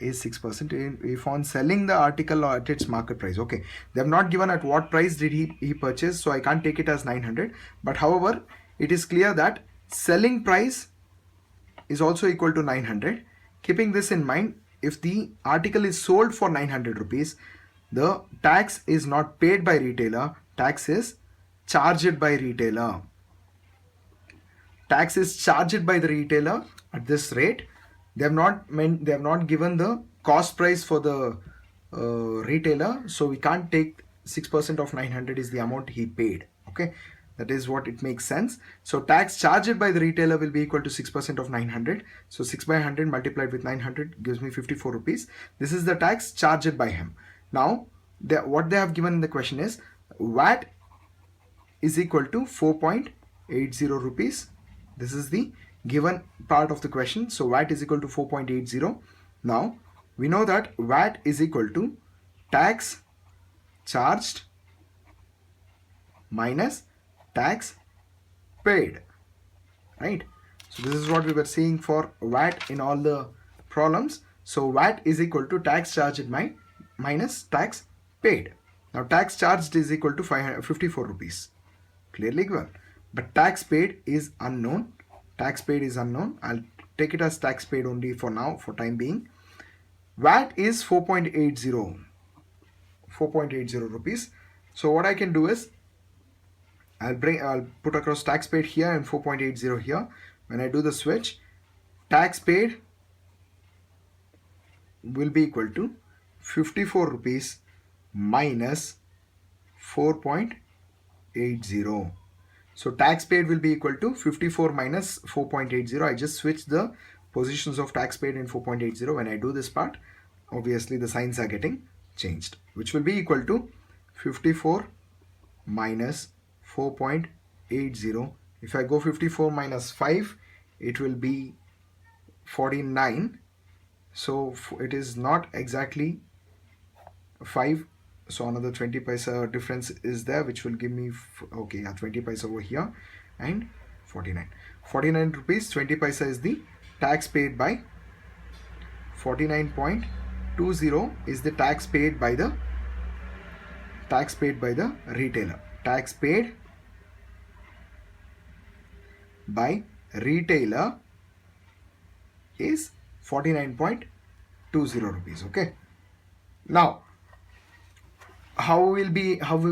is 6%. If on selling the article at its market price, okay, they have not given at what price did he purchase, so I can't take it as 900. But however, it is clear that selling price is also equal to 900. Keeping this in mind, if the article is sold for 900 rupees, the tax is not paid by retailer, tax is charged by retailer. Tax is charged by the retailer at this rate. They have not given the cost price for the retailer, so we can't take 6% of 900 is the amount he paid. Okay, that is what it makes sense. So tax charged by the retailer will be equal to 6% of 900. So 6 by 100 multiplied with 900 gives me 54 rupees. This is the tax charged by him. Now what they have given in the question is VAT is equal to 4.80 rupees. This is the given part of the question. So VAT is equal to 4.80. Now we know that VAT is equal to tax charged minus tax paid, right? So this is what we were seeing for VAT in all the problems. So VAT is equal to tax charged minus tax paid. Now tax charged is equal to 54 rupees, clearly given, but tax paid is unknown. Tax paid is unknown. I'll take it as tax paid only for now, for time being. VAT is 4.80 rupees. So what I can do is I'll put across tax paid here and 4.80 here. When I do the switch, tax paid will be equal to 54 rupees minus 4.80. So tax paid will be equal to 54 minus 4.80. I just switched the positions of tax paid in 4.80. When I do this part, obviously the signs are getting changed, which will be equal to 54 minus 4.80. If I go 54 minus 5, it will be 49. So it is not exactly 5. So another 20 paisa difference is there, which will give me, okay, yeah, 20 paisa over here and 49 rupees 20 paisa is the tax paid by. 49.20 is the tax paid by the retailer. Tax paid by retailer is 49.20 rupees. Okay, now how we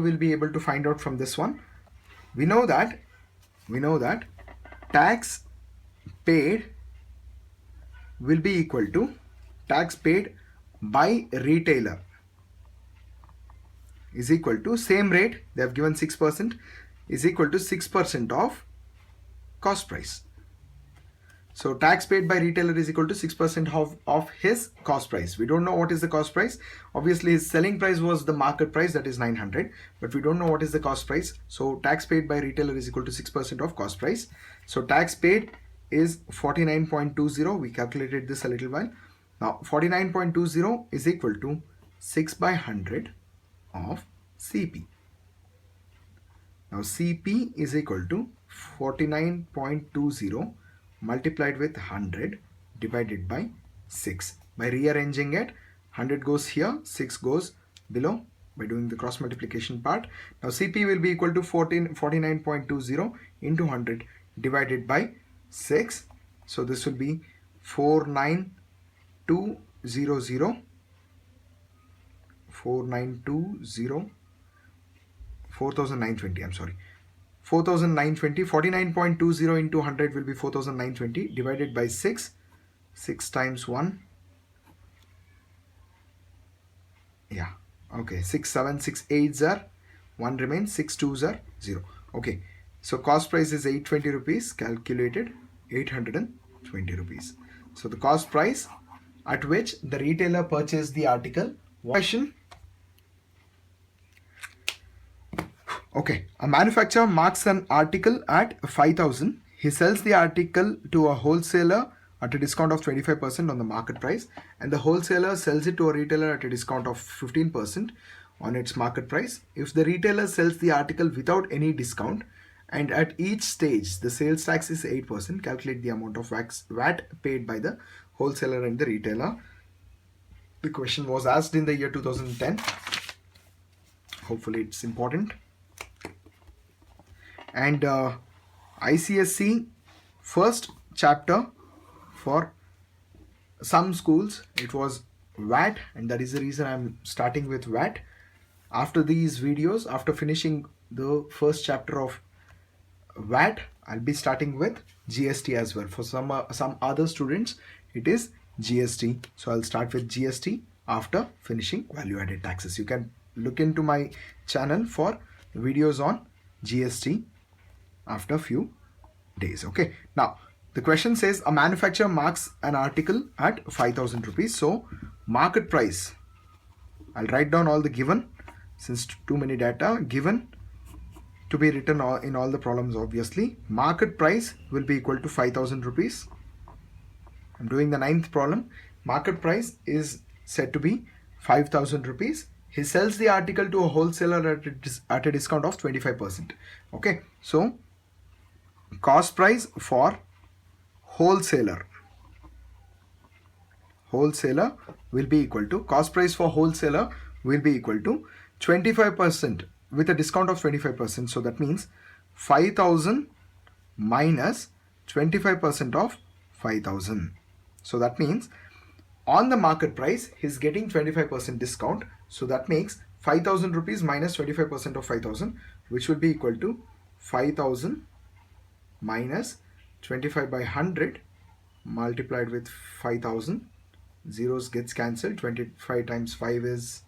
will be able to find out from this one? We know that tax paid will be equal to tax paid by retailer is equal to same rate, they have given 6%, is equal to 6% of cost price. So tax paid by retailer is equal to 6% of his cost price. We don't know what is the cost price. Obviously his selling price was the market price, that is 900, but we don't know what is the cost price. So tax paid by retailer is equal to 6% of cost price. So tax paid is 49.20. We calculated this a little while. Now 49.20 is equal to 6 by 100 of CP. Now CP is equal to 49.20 multiplied with 100 divided by 6. By rearranging it, 100 goes here, 6 goes below by doing the cross multiplication part. Now CP will be equal to 49.20 into 100 divided by 6. So this will be 49220 4920, I'm sorry, 4920. 49.20 into 100 will be 4920 divided by 6. 6 times 1, yeah, okay, 6 7 6 8s are 1 remains, 6 2s are 0. Okay, so cost price is 820 rupees, calculated 820 rupees. So the cost price at which the retailer purchased the article. Question. Okay, a manufacturer marks an article at 5,000. He sells the article to a wholesaler at a discount of 25% on the market price, and the wholesaler sells it to a retailer at a discount of 15% on its market price. If the retailer sells the article without any discount and at each stage the sales tax is 8%, calculate the amount of VAT paid by the wholesaler and the retailer. The question was asked in the year 2010. Hopefully it's important. And ICSE first chapter for some schools it was VAT, and that is the reason I'm starting with VAT. After these videos, after finishing the first chapter of VAT, I'll be starting with GST as well. For some other students it is GST, so I'll start with GST after finishing value added taxes. You can look into my channel for videos on GST after a few days. Okay, now the question says a manufacturer marks an article at 5,000 rupees. So market price, I'll write down all the given since too many data. Given to be written in all the problems obviously. Market price will be equal to 5,000 rupees. I'm doing the ninth problem. Market price is said to be 5,000 rupees. He sells the article to a wholesaler at a discount of 25%. Okay, so cost price for wholesaler will be equal to, cost price for wholesaler will be equal to 25% with a discount of 25%. So that means 5,000 minus 25% of 5,000. So that means on the market price he's getting 25% discount. So that makes 5,000 rupees minus 25% of 5,000, which will be equal to 5,000 minus 25 by 100 multiplied with 5,000. Zeros gets cancelled. 25 times 5 is,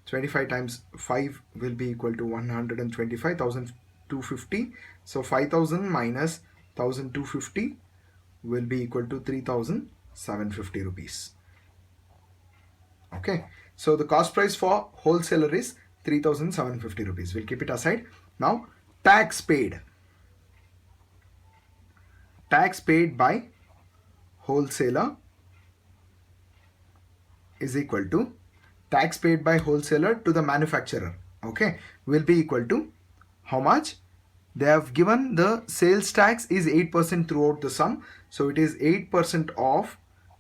25 times 5 will be equal to 125, 1,250. So 5,000 minus 1,250 will be equal to 3,750 rupees. Okay, so the cost price for wholesaler is 3,750 rupees. We'll keep it aside. Now, tax paid. Tax paid by wholesaler is equal to tax paid by wholesaler to the manufacturer. Okay, will be equal to how much? They have given the sales tax is 8% throughout the sum. So it is 8% of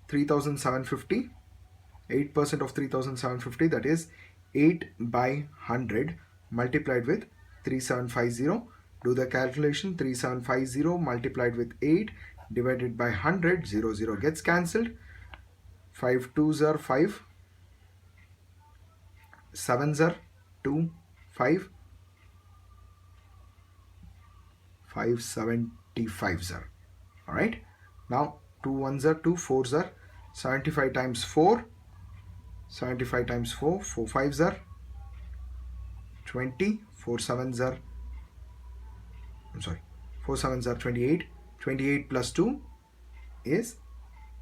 3,750. 8% of 3,750, that is 8 by 100 multiplied with 3,750. Do the calculation. 3,750 multiplied with 8 divided by 100. 0 gets cancelled. 5 2s are 5. 7s are 2, 5. 575s are. Alright. Now 2 1s are 2, 4s are 75 times 4. 75 times 4, 4 5s are 20, 4 7s are, 4 7s are 28, 28 plus 2 is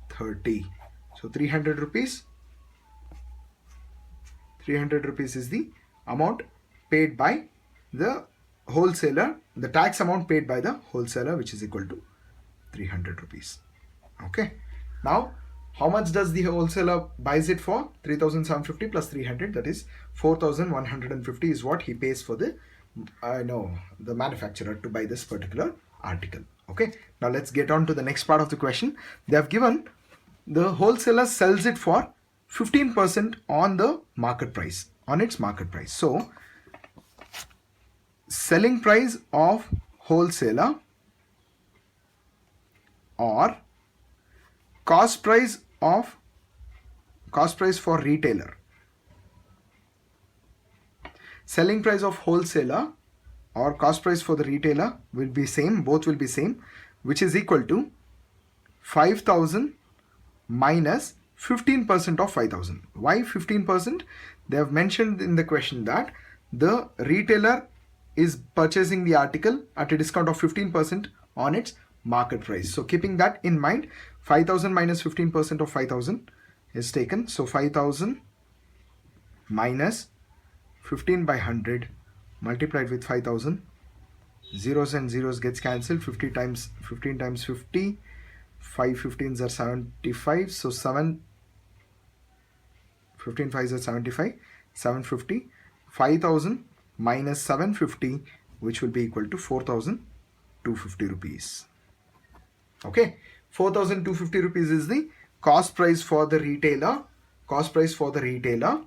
30. So 300 rupees. 300 rupees is the amount paid by the wholesaler, the tax amount paid by the wholesaler, which is equal to 300 rupees. Okay. Now, how much does the wholesaler buys it for? 3,750 plus 300, that is 4,150 is what he pays for the manufacturer to buy this particular article. Okay. Now let's get on to the next part of the question. They have given the wholesaler sells it for 15% on the market price, on its market price. So selling price of wholesaler or cost price for retailer. Selling price of wholesaler or cost price for the retailer will be same, both will be same, which is equal to 5,000 minus 15% of 5,000. Why 15%? They have mentioned in the question that the retailer is purchasing the article at a discount of 15% on its market price. So keeping that in mind, 5,000 minus 15% of 5,000 is taken. So 5,000 minus 15 by 100 multiplied with 5,000. Zeros and zeros gets cancelled. 15 times 50. 5 15s are 75. So 15 5s are 75. 750. 5,000 minus 750, which will be equal to 4,250 rupees. Okay, 4,250 rupees is the cost price for the retailer. Cost price for the retailer.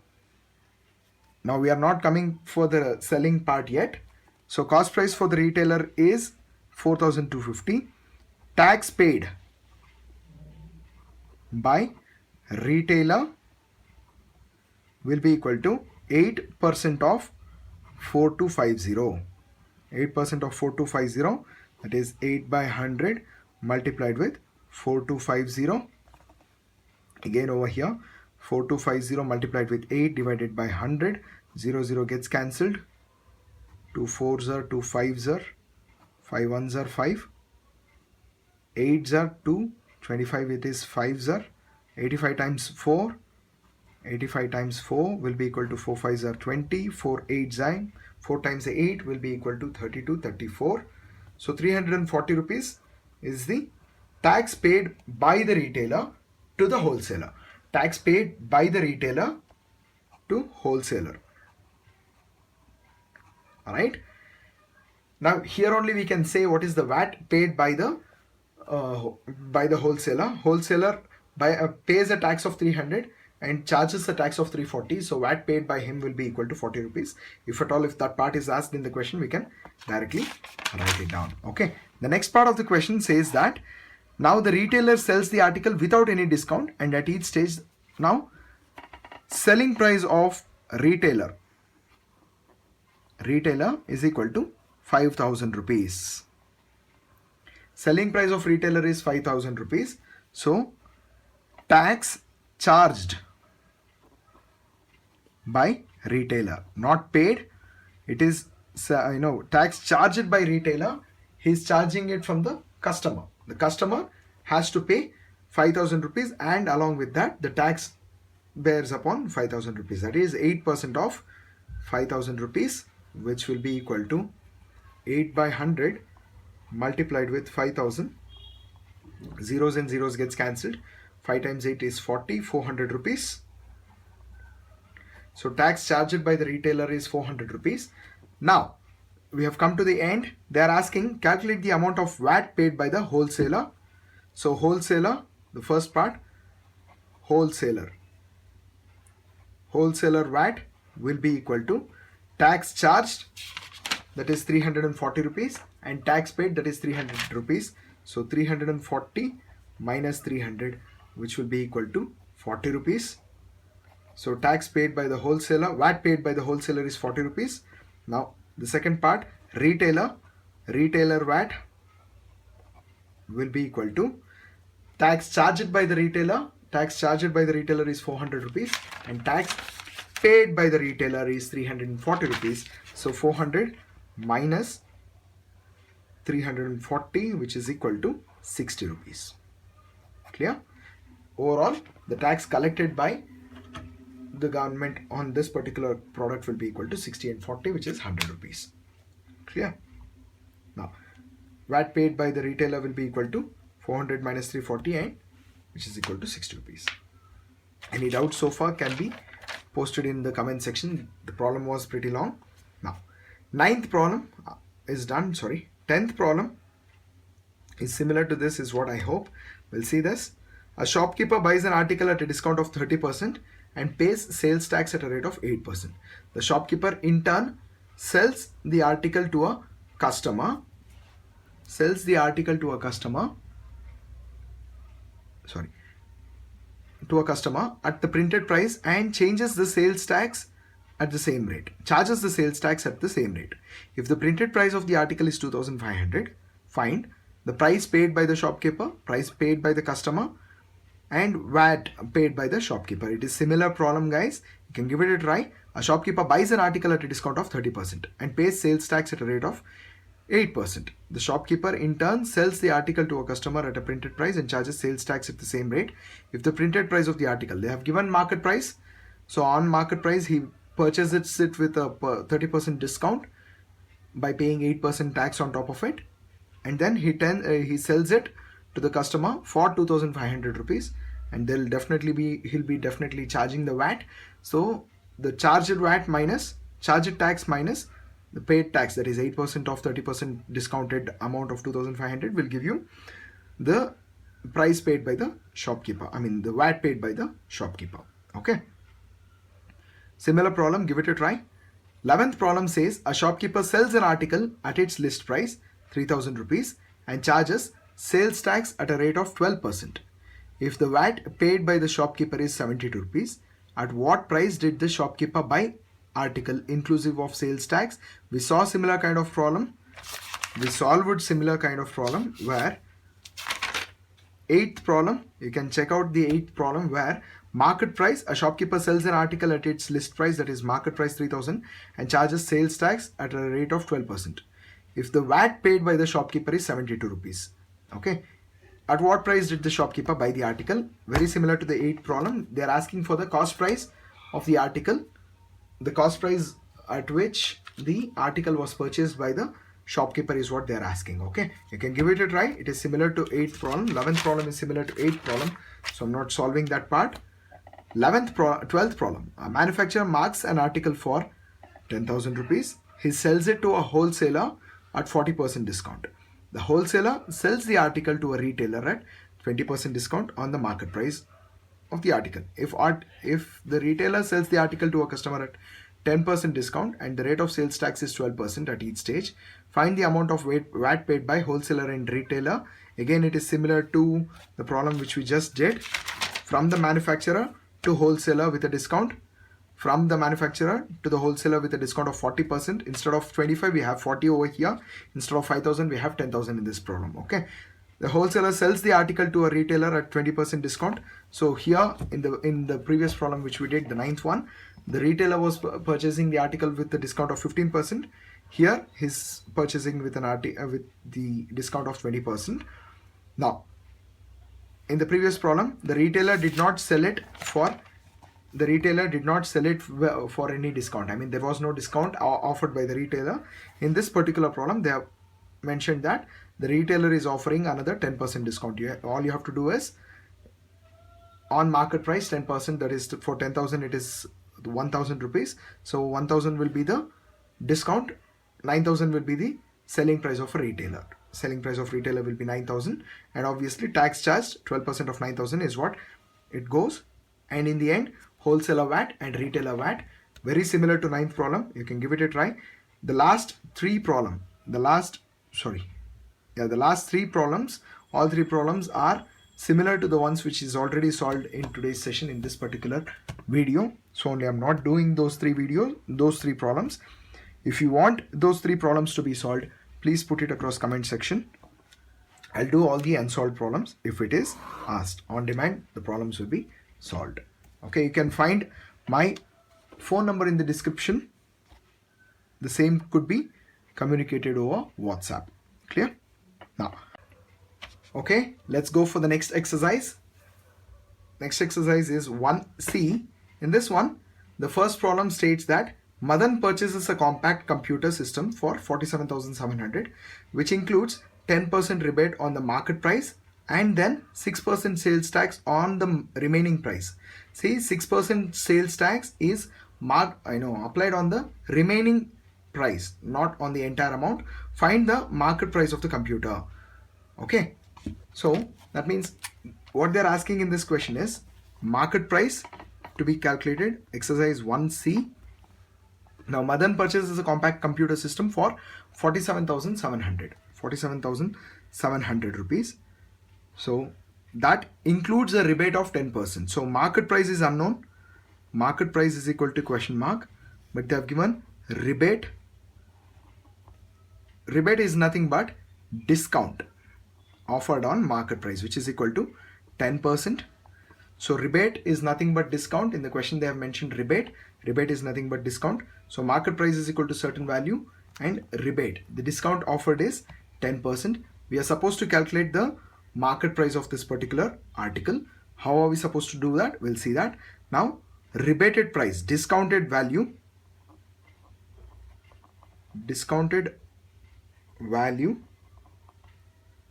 Now we are not coming for the selling part yet. So cost price for the retailer is 4,250. Tax paid by retailer will be equal to 8% of 4,250. 8% of 4,250, that is 8 by 100 multiplied with 4,250. Again over here, 4,250 multiplied with 8 divided by 100. 0 gets cancelled. 2 4s are 2 5s are 5 1s are 5. 8s are 2. 25 it is 5s are 85 times 4. 85 times 4 will be equal to 4 5s are 20, 4 8s are 4 times 8 will be equal to 32, 34. So 340 rupees is the tax paid by the retailer to the wholesaler. Tax paid by the retailer to wholesaler. Alright. Now here only we can say what is the VAT paid by the wholesaler. Wholesaler pays a tax of 300 and charges a tax of 340. So VAT paid by him will be equal to 40 rupees. If at all, if that part is asked in the question, we can directly write it down. Okay. The next part of the question says that now the retailer sells the article without any discount, and at each stage now selling price of retailer is equal to 5,000 rupees. Selling price of retailer is 5,000 rupees. So tax charged by retailer, not paid. It is tax charged by retailer. He is charging it from the customer. The customer has to pay 5,000 rupees, and along with that the tax bears upon 5,000 rupees. That is 8% of 5,000 rupees, which will be equal to 8 by 100 multiplied with 5,000. Zeros and zeros gets cancelled. 5 times 8 is 40, 400 rupees. So tax charged by the retailer is 400 rupees. Now we have come to the end. They are asking calculate the amount of VAT paid by the wholesaler. So wholesaler, the first part, wholesaler VAT will be equal to tax charged, that is 340 rupees, and tax paid, that is 300 rupees. So 340 minus 300, which will be equal to 40 rupees. So tax paid by the wholesaler, VAT paid by the wholesaler is 40 rupees. Now the second part, retailer VAT will be equal to tax charged by the retailer. Tax charged by the retailer is 400 rupees and tax paid by the retailer is 340 rupees. So 400 minus 340, which is equal to 60 rupees. Clear? Overall, the tax collected by the government on this particular product will be equal to 60 and 40, which is 100 rupees. Clear? Now, VAT paid by the retailer will be equal to 400 minus 340, and which is equal to 60 rupees. Any doubts so far can be posted in the comment section. The problem was pretty long. Now, 9th problem is done. 10th problem is similar to this, is what I hope. We'll see this. A shopkeeper buys an article at a discount of 30% and pays sales tax at a rate of 8%. The shopkeeper in turn sells the article to a customer. At the printed price and changes the sales tax at the same rate. Charges the sales tax at the same rate. If the printed price of the article is 2,500, find the price paid by the shopkeeper, price paid by the customer, and VAT paid by the shopkeeper. It is similar problem, guys. You can give it a try. A shopkeeper buys an article at a discount of 30% and pays sales tax at a rate of 8%. The shopkeeper in turn sells the article to a customer at a printed price and charges sales tax at the same rate. If the printed price of the article, they have given market price, so on market price he purchases it with a 30% discount by paying 8% tax on top of it, and then he sells it to the customer for 2,500 rupees, and he'll be definitely charging the VAT. So the charged VAT minus charged tax minus the paid tax, that is 8% of 30% discounted amount of 2,500, will give you the price paid by the shopkeeper. The VAT paid by the shopkeeper. Okay. Similar problem, give it a try. 11th problem says a shopkeeper sells an article at its list price 3,000 rupees and charges sales tax at a rate of 12%. If the VAT paid by the shopkeeper is 72 rupees, at what price did the shopkeeper buy article inclusive of sales tax? We saw similar kind of problem. We solved similar kind of problem where 8th problem, you can check out the 8th problem where market price, a shopkeeper sells an article at its list price, that is market price 3,000, and charges sales tax at a rate of 12%. If the VAT paid by the shopkeeper is 72 rupees. Okay. At what price did the shopkeeper buy the article? Very similar to the 8th problem. They are asking for the cost price of the article, the cost price at which the article was purchased by the shopkeeper is what they are asking. Okay, you can give it a try. It is similar to 8th problem. 11th problem is similar to 8th problem, so I'm not solving that part. 12th problem. A manufacturer marks an article for 10,000 rupees. He sells it to a wholesaler at 40% discount. The wholesaler sells the article to a retailer at 20% discount on the market price of the article. If the retailer sells the article to a customer at 10% discount and the rate of sales tax is 12% at each stage, find the amount of VAT paid by wholesaler and retailer. Again, it is similar to the problem which we just did. From the manufacturer to wholesaler with a discount, from the manufacturer to the wholesaler with a discount of 40%. Instead of 25, we have 40 over here. Instead of 5,000, we have 10,000 in this problem. Okay, the wholesaler sells the article to a retailer at 20% discount. So here in the previous problem which we did, the 9th one, the retailer was purchasing the article with the discount of 15%. Here he's purchasing with with the discount of 20%. Now, in the previous problem, the retailer did not sell it for any discount. I mean, there was no discount offered by the retailer. In this particular problem, they have mentioned that the retailer is offering another 10% discount. All you have to do is, on market price 10%, that is for 10,000 it is 1,000 rupees. So 1,000 will be the discount, 9,000 will be the selling price of a retailer. Selling price of retailer will be 9,000, and obviously tax charged 12% of 9,000 is what it goes. And in the end, wholesaler VAT and retailer VAT, very similar to 9th problem. You can give it a try. The last three problems, all three problems are similar to the ones which is already solved in today's session in this particular video. So only I'm not doing those three problems. If you want those three problems to be solved, please put it across comment section. I'll do all the unsolved problems if it is asked. On demand, the problems will be solved. Okay, you can find my phone number in the description. The same could be communicated over WhatsApp. Clear? Now, okay, let's go for the next exercise. Next exercise is 1C. In this one, the first problem states that Madan purchases a compact computer system for 47,700, which includes 10% rebate on the market price and then 6% sales tax on the remaining price. See, 6% sales tax is applied on the remaining price, not on the entire amount. Find the market price of the computer. Okay, so that means what they're asking in this question is market price to be calculated. Exercise 1C. Now, Madan purchases a compact computer system for 47,700 rupees. So that includes a rebate of 10%. So market price is unknown. Market price is equal to question mark, but they have given rebate. Rebate is nothing but discount offered on market price, which is equal to 10%. So rebate is nothing but discount. In the question they have mentioned rebate. Rebate is nothing but discount. So market price is equal to certain value and rebate, the discount offered is 10%. We are supposed to calculate the market price of this particular article. How are we supposed to do that? We'll see that. Now, rebated price, discounted value,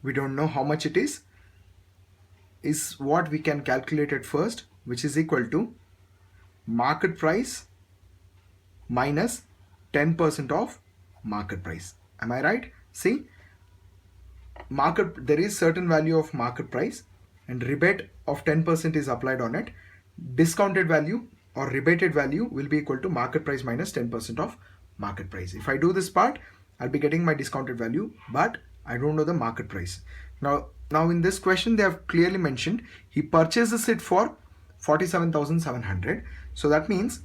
we don't know how much it is what we can calculate at first, which is equal to market price minus 10% of market price. Am I right? See, there is certain value of market price and rebate of 10% is applied on it. Discounted value or rebated value will be equal to market price minus 10% of market price. If I do this part, I'll be getting my discounted value, but I don't know the market price. Now in this question, they have clearly mentioned he purchases it for 47,700. So that means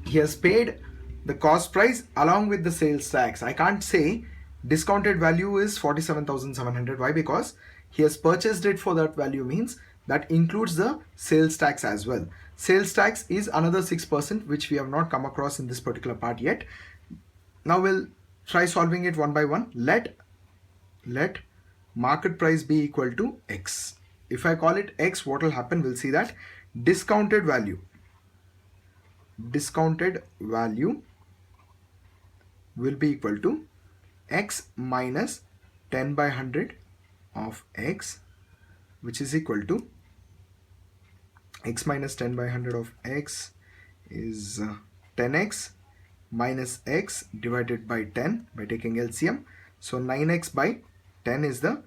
he has paid the cost price along with the sales tax. I can't say discounted value is 47,700. Why? Because he has purchased it for that value, means that includes the sales tax as well. Sales tax is another 6%, which we have not come across in this particular part yet. Now we'll try solving it one by one. Let market price be equal to X. If I call it X, what will happen? We'll see that discounted value will be equal to X minus 10 by 100 of X, which is equal to X minus 10 by 100 of X is 10X minus X divided by 10 by taking LCM. So 9X by 10 is the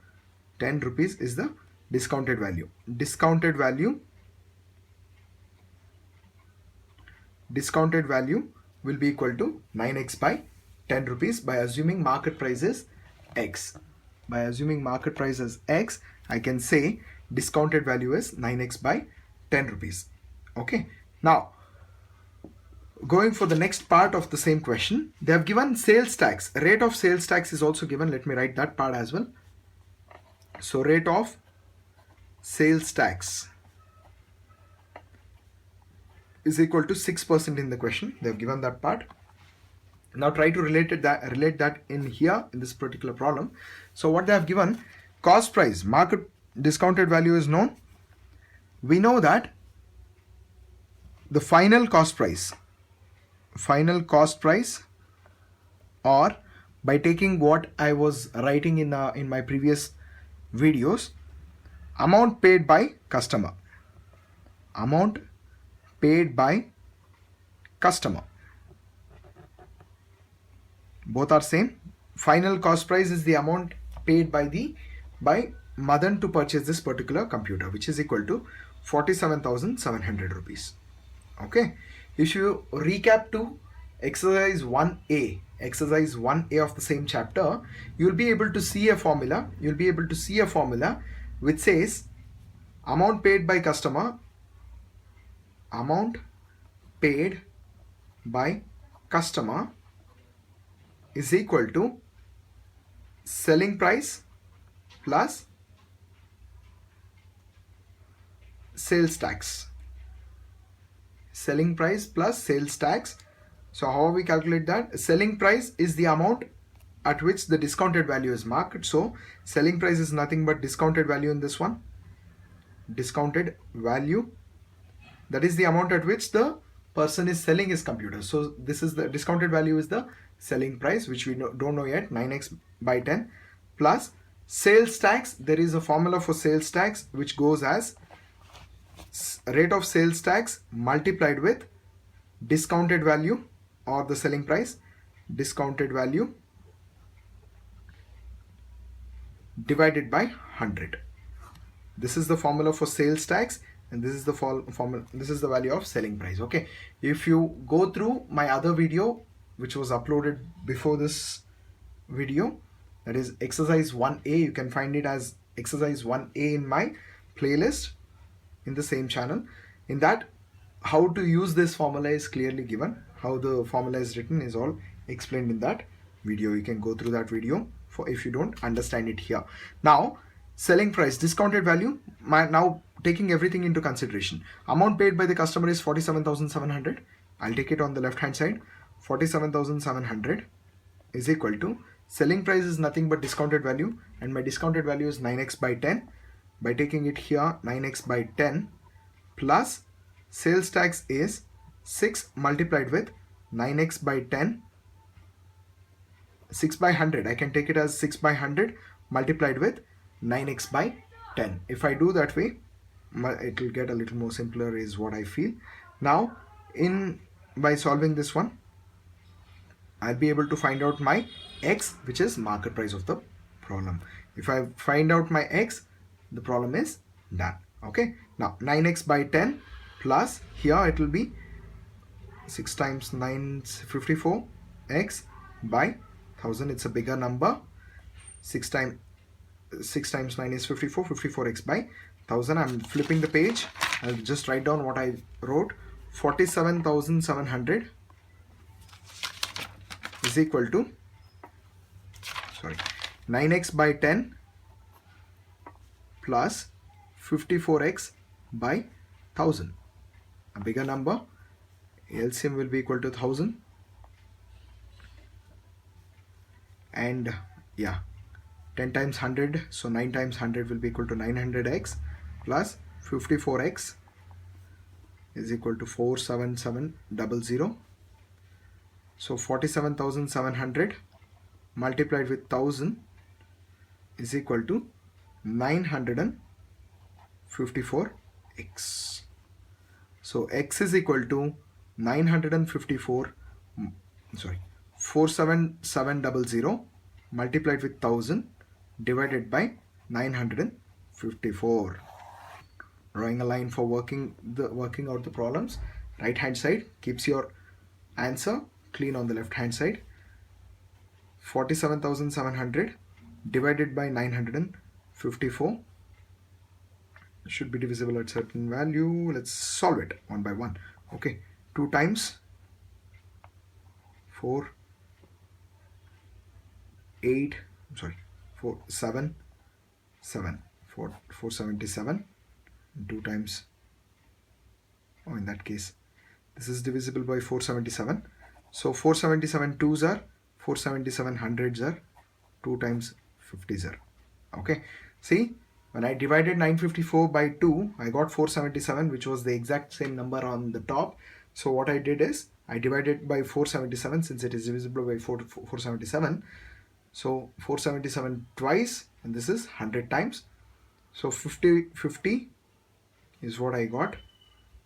10 rupees is the discounted value. Discounted value will be equal to 9X by 10 rupees by assuming market price is X. By assuming market price is X, I can say discounted value is 9X by 10 rupees. Okay. Now, going for the next part of the same question, they have given sales tax. Rate of sales tax is also given. Let me write that part as well. So rate of sales tax is equal to 6% in the question. They have given that part. Now try to relate that in here in this particular problem. So what they have given, cost price, market discounted value is known. We know that the final cost price, or by taking what I was writing in my previous videos, amount paid by customer. Both are same. Final cost price is the amount paid by Madan to purchase this particular computer, which is equal to 47,700 rupees. Okay. If you recap to exercise 1A of the same chapter, you'll be able to see a formula. Which says amount paid by customer is equal to selling price plus sales tax. Selling price plus sales tax. So how we calculate that? Selling price is the amount at which the discounted value is marked. So selling price is nothing but discounted value in this one. Discounted value, that is the amount at which the person is selling his computer. So this is the discounted value is the selling price, which we don't know yet, 9X by 10 plus sales tax. There is a formula for sales tax which goes as rate of sales tax multiplied with discounted value or the selling price, discounted value divided by 100. This is the formula for sales tax, and this is the formula. This is the value of selling price. Okay. If you go through my other video, which was uploaded before this video, that is exercise 1A, you can find it as exercise 1A in my playlist in the same channel. In that, how to use this formula is clearly given. How the formula is written is all explained in that video. You can go through that video for if you don't understand it here. Now, selling price, discounted value. Now taking everything into consideration, amount paid by the customer is 47,700. I'll take it on the left hand side. 47,700 is equal to selling price is nothing but discounted value, and my discounted value is 9X by 10. By taking it here, 9X by 10 plus sales tax is 6 multiplied with 9X by 10, 6 by 100. I can take it as 6 by 100 multiplied with 9X by 10. If I do that way, it will get a little more simpler is what I feel. Now, by solving this one, I'll be able to find out my X, which is market price of the problem. If I find out my X, the problem is done. Okay. Now 9X by 10 plus here it will be 6 times 9 is 54, X by 1000. It's a bigger number. 6 times 9 is 54, 54X by 1000. I'm flipping the page. I'll just write down what I wrote. 47,700 is equal to 9X by 10 plus 54X by 1000. A bigger number. LCM will be equal to 1000. And yeah, 10 times 100, so 9 times 100 will be equal to 900x plus 54x is equal to 47700. So 47,700 multiplied with 1000 is equal to 954x. So x is equal to 954, 47700 multiplied with 1000 divided by 954. Drawing a line for working out the problems. Right hand side keeps your answer clean on the left hand side. 47,700 divided by 954 should be divisible at certain value. Let's solve it one by one. Okay, 2 times 4 8 4 7 7 477, 2 times, in that case this is divisible by 477, so 477 2s are 477 hundreds are 2 times 50s are. Okay, see, when I divided 954 by 2, I got 477, which was the exact same number on the top. So what I did is I divided by 477 since it is divisible by 477. So 477 twice, and this is 100 times. So 50 is what I got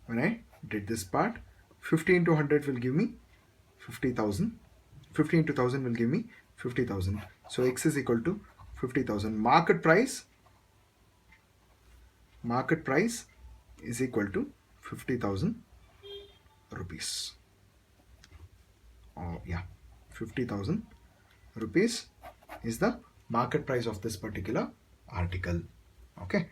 when I did this part. 50 into 100 will give me 50,000. 50 into 1000 will give me 50,000. So x is equal to 50,000. Market price is equal to 50,000 rupees. Oh yeah, 50,000 rupees is the market price of this particular article. Okay,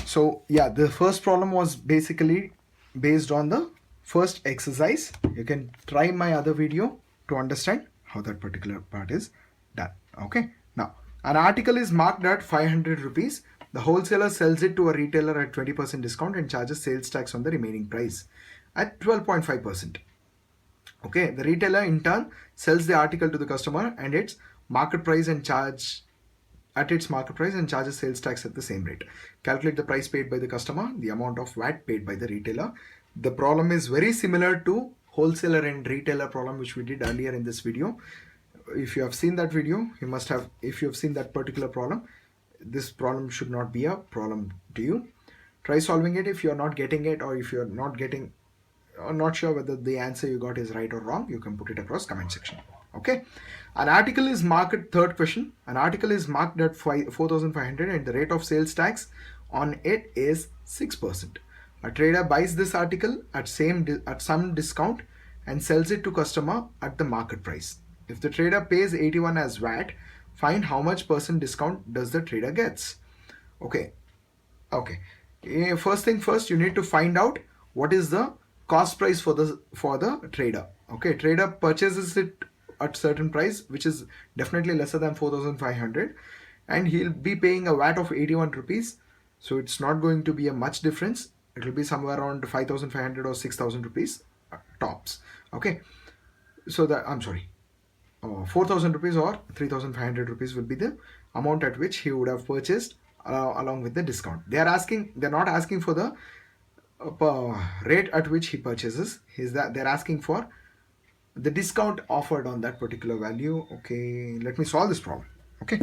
so yeah, the first problem was basically based on the first exercise. You can try my other video to understand how that particular part is done. Okay, now an article is marked at 500 rupees. The wholesaler sells it to a retailer at 20% discount and charges sales tax on the remaining price at 12.5%. Okay, the retailer in turn sells the article to the customer and its market price and charges sales tax at the same rate. Calculate the price paid by the customer, the amount of VAT paid by the retailer. The problem is very similar to wholesaler and retailer problem which we did earlier in this video. If you have seen that video, if you have seen that particular problem, this problem should not be a problem to you. Try solving it. If you are not getting it, or if you are not sure whether the answer you got is right or wrong, you can put it across comment section. Okay, an article is marked, third question, an article is marked at 4,500 and the rate of sales tax on it is 6%. A trader buys this article at some discount and sells it to customer at the market price. If the trader pays 81 as VAT, find how much % discount does the trader gets. Okay, first thing first, you need to find out what is the cost price for the trader. Okay, trader purchases it at certain price which is definitely lesser than 4,500 and he'll be paying a VAT of 81 rupees. So it's not going to be a much difference. It will be somewhere around 5,500 or 6,000 rupees tops. Okay, so 4,000 rupees or 3,500 rupees will be the amount at which he would have purchased along with the discount. They're not asking for the rate at which he purchases. They're asking for the discount offered on that particular value. Okay, let me solve this problem. Okay,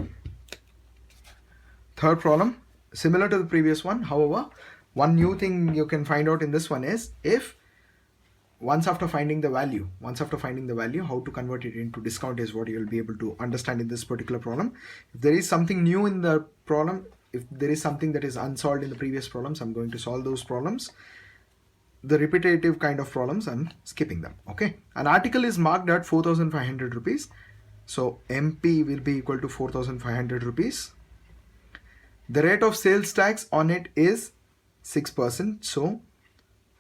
third problem, similar to the previous one. However, one new thing you can find out in this one is if once after finding the value, how to convert it into discount is what you will be able to understand in this particular problem. If there is something new in the problem, if there is something that is unsolved in the previous problems, I'm going to solve those problems. The repetitive kind of problems, I'm skipping them. Okay, an article is marked at 4,500 rupees. So MP will be equal to 4,500 rupees. The rate of sales tax on it is 6%. So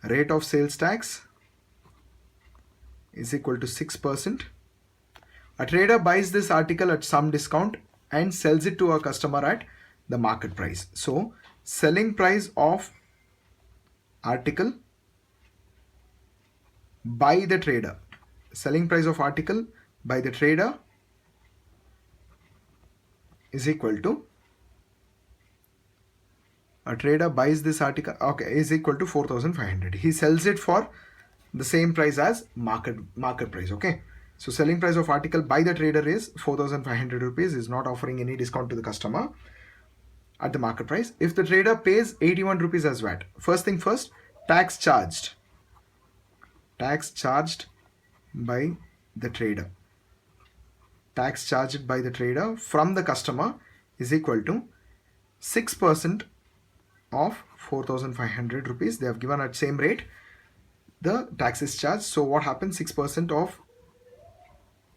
rate of sales tax is equal to 6%. A trader buys this article at some discount and sells it to a customer at the market price. So selling price of article by the trader, selling price of article by the trader is equal to, a trader buys this article, okay, is equal to 4,500. He sells it for the same price as market price. Okay, so selling price of article by the trader is 4,500 rupees, is not offering any discount to the customer at the market price. If the trader pays 81 rupees as VAT, first thing first, tax charged by the trader, tax charged by the trader from the customer is equal to 6% of 4,500 rupees. They have given at same rate the tax is charged. So what happens, 6% of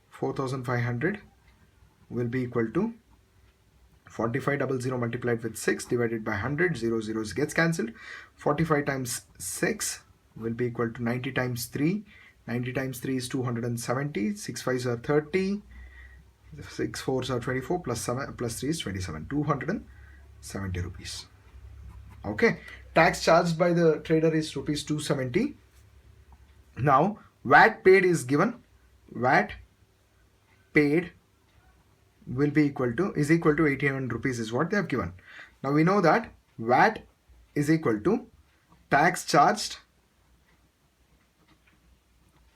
4,500 will be equal to 4500 multiplied with 6 divided by 100, 0 zeros gets cancelled. 45 times 6 will be equal to 90 times 3. 90 times 3 is 270. 6 5s are 30. 6 4s are 24. Plus 7 plus 3 is 27. 270 rupees. Okay. Tax charged by the trader is rupees 270. Now VAT paid is given. VAT paid will be equal to, is equal to 81 rupees is what they have given. Now we know that VAT is equal to tax charged,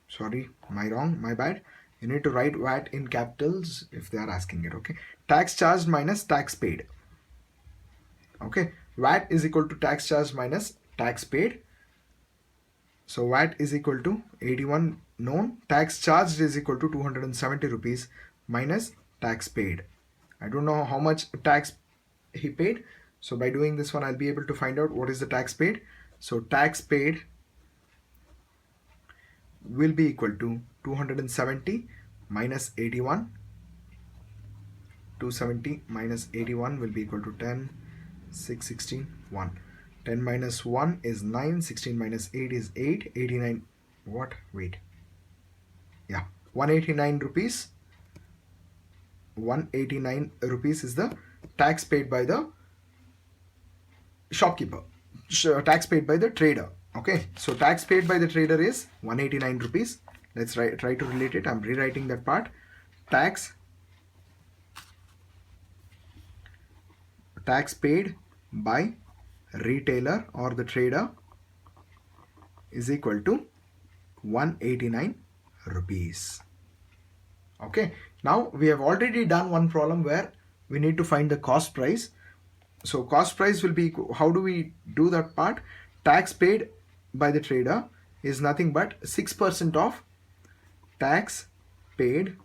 sorry, my bad. You need to write VAT in capitals if they are asking it. Okay, tax charged minus tax paid. Okay, VAT is equal to tax charged minus tax paid. So VAT is equal to 81 known, tax charged is equal to 270 rupees minus tax paid. I don't know how much tax he paid, so by doing this one I'll be able to find out what is the tax paid. So tax paid will be equal to 270 minus 81. 270 minus 81 will be equal to 10, 6, 16, 1. 10 minus 1 is 9, 16 minus 8 is 8, 89, what, wait, yeah, 189 rupees. 189 rupees is the tax paid by the shopkeeper, tax paid by the trader. Okay, so tax paid by the trader is 189 rupees. Let's try to relate it. I'm rewriting that part. Tax paid by retailer or the trader is equal to 189 rupees. Okay, now we have already done one problem where we need to find the cost price. So cost price will be, how do we do that part? Tax paid by the trader is nothing but 6% of tax paid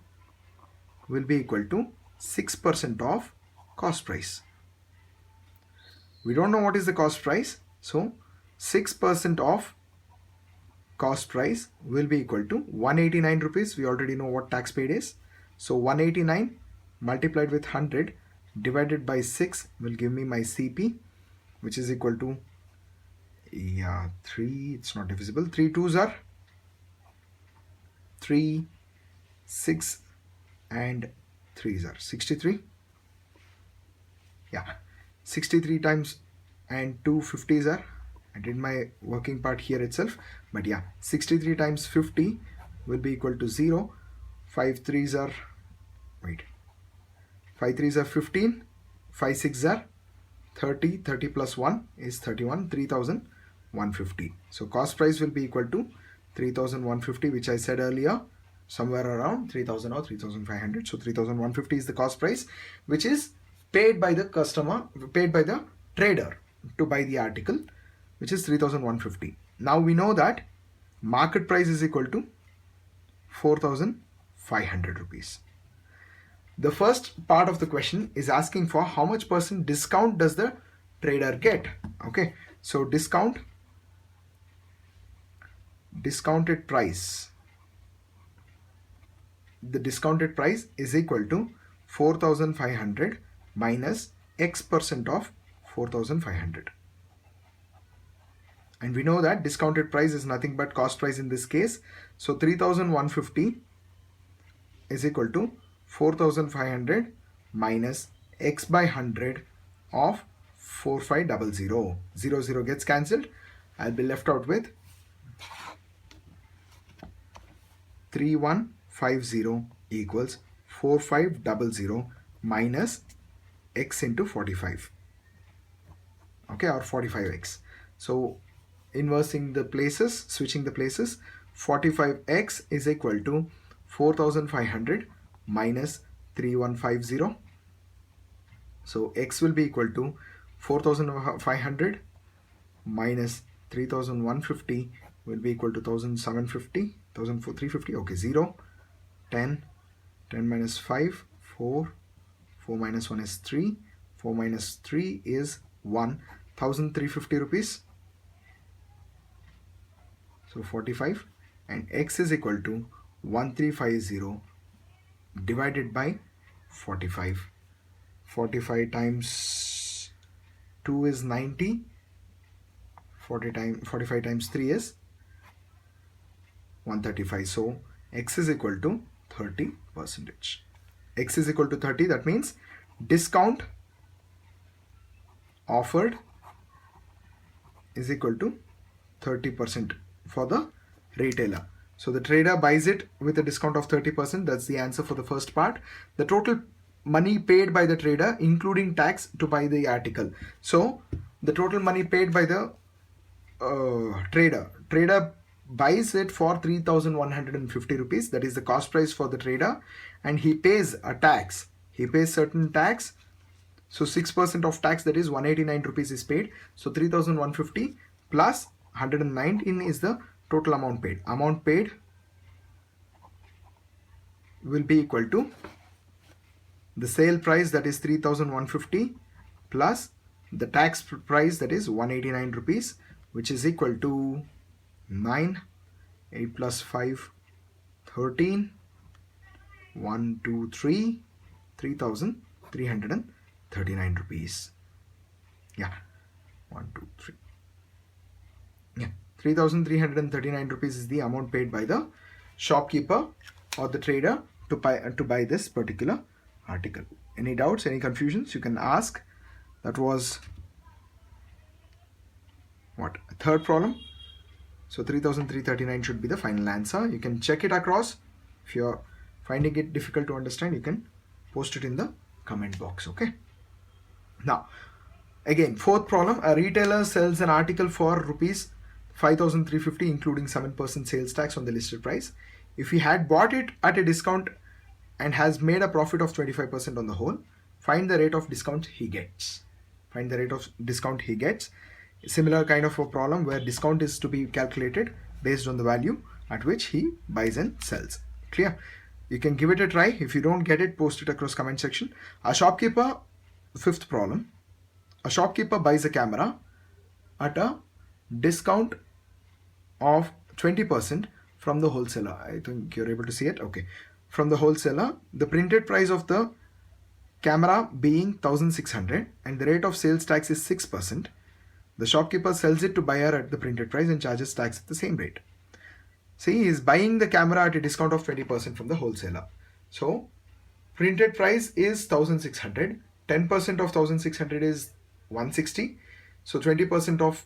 will be equal to 6% of cost price. We don't know what is the cost price, so 6% of cost price will be equal to 189 rupees. We already know what tax paid is. So 189 multiplied with 100 divided by 6 will give me my CP, which is equal to, yeah, 3, it's not divisible. 3 2s are 3, 6 and 3s are 63. Yeah, 63 times and 2 50s are, I did my working part here itself, but yeah, 63 times 50 will be equal to 0. 5 3s are, wait, 5 3s are 15, 5 6s are 30, 30 plus 1 is 31, 3,150. So cost price will be equal to 3,150, which I said earlier, somewhere around 3,000 or 3,500. So 3,150 is the cost price, which is paid by the customer, paid by the trader to buy the article, which is 3,150. Now we know that market price is equal to 4,500 rupees. The first part of the question is asking for how much % discount does the trader get. Okay, so discounted price, the discounted price is equal to 4,500 minus X% of 4,500. And we know that discounted price is nothing but cost price in this case. So 3,150 is equal to 4,500 minus X by 100 of 4,500. 0 0 gets cancelled. I'll be left out with 3,150 equals 4,500 minus x into 45. Okay, or 45x. So inversing the places, switching the places, 45x is equal to 4500 minus 3150. So x will be equal to 4500 minus 3150 will be equal to 1750, 1350. Okay, 0, 10, 10 minus 5, 4, 4 minus 1 is 3, 4 minus 3 is 1, 1350 rupees. So 45, and x is equal to 1350 divided by 45. 45 times 2 is 90. 45 times 3 is 135. So x is equal to 30%. X is equal to 30. That means discount offered is equal to 30% for the retailer. So the trader buys it with a discount of 30%. That's the answer for the first part. The total money paid by the trader including tax to buy the article. So the total money paid by the trader buys it for 3150 rupees. That is the cost price for the trader, and he pays a tax. He pays certain tax. So 6% of tax, that is 189 rupees is paid. So 3150 plus 119 is the total amount paid. Amount paid will be equal to the sale price, that is 3150, plus the tax price, that is 189 rupees, which is equal to 9, 8 plus 5, 13, 1, 2, 3, 3,339 rupees. Yeah, 1, 2, 3. Yeah, 3,339 rupees is the amount paid by the shopkeeper or the trader to buy this particular article. Any doubts, any confusions, you can ask. That was what, third problem. So 3,339 should be the final answer. You can check it across. If you're finding it difficult to understand, you can post it in the comment box. Okay, now again, fourth problem. A retailer sells an article for rupees 5,350 including 7% sales tax on the listed price. If he had bought it at a discount and has made a profit of 25% on the whole, find the rate of discount he gets. Find the rate of discount he gets. Similar kind of a problem where discount is to be calculated based on the value at which he buys and sells. Clear? You can give it a try. If you don't get it, post it across comment section. A shopkeeper, fifth problem. A shopkeeper buys a camera at a discount of 20% from the wholesaler. I think you're able to see it. Okay. From the wholesaler, the printed price of the camera being 1,600 and the rate of sales tax is 6%. The shopkeeper sells it to buyer at the printed price and charges tax at the same rate. See, he is buying the camera at a discount of 20% from the wholesaler. So, printed price is 1,600. 10% of 1,600 is 160. So, 20% of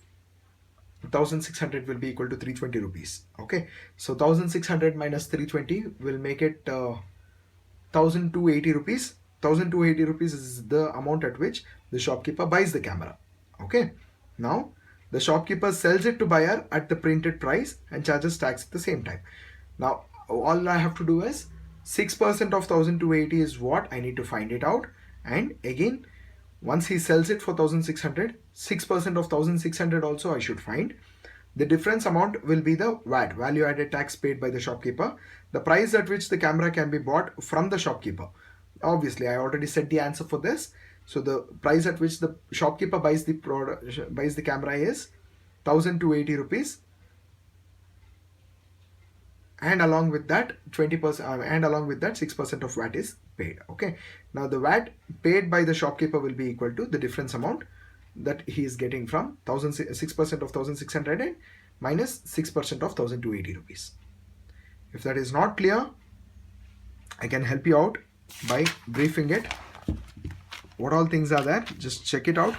1,600 will be equal to 320 rupees. Okay. So, 1,600 minus 320 will make it 1,280 rupees. 1,280 rupees is the amount at which the shopkeeper buys the camera. Okay. Now, the shopkeeper sells it to buyer at the printed price and charges tax at the same time. Now, all I have to do is 6% of 1,280 is what I need to find it out. And again, once he sells it for 1,600, 6% of 1,600 also I should find. The difference amount will be the VAT, value added tax paid by the shopkeeper, the price at which the camera can be bought from the shopkeeper. Obviously, I already said the answer for this. So the price at which the shopkeeper buys the camera is 1,280 rupees, and along with that 20% and along with that 6% of VAT is paid. Okay. Now the VAT paid by the shopkeeper will be equal to the difference amount that he is getting from 6% of 1,600 and minus 6% of 1,280 rupees. If that is not clear, I can help you out by briefing it. What all things are there? Just check it out.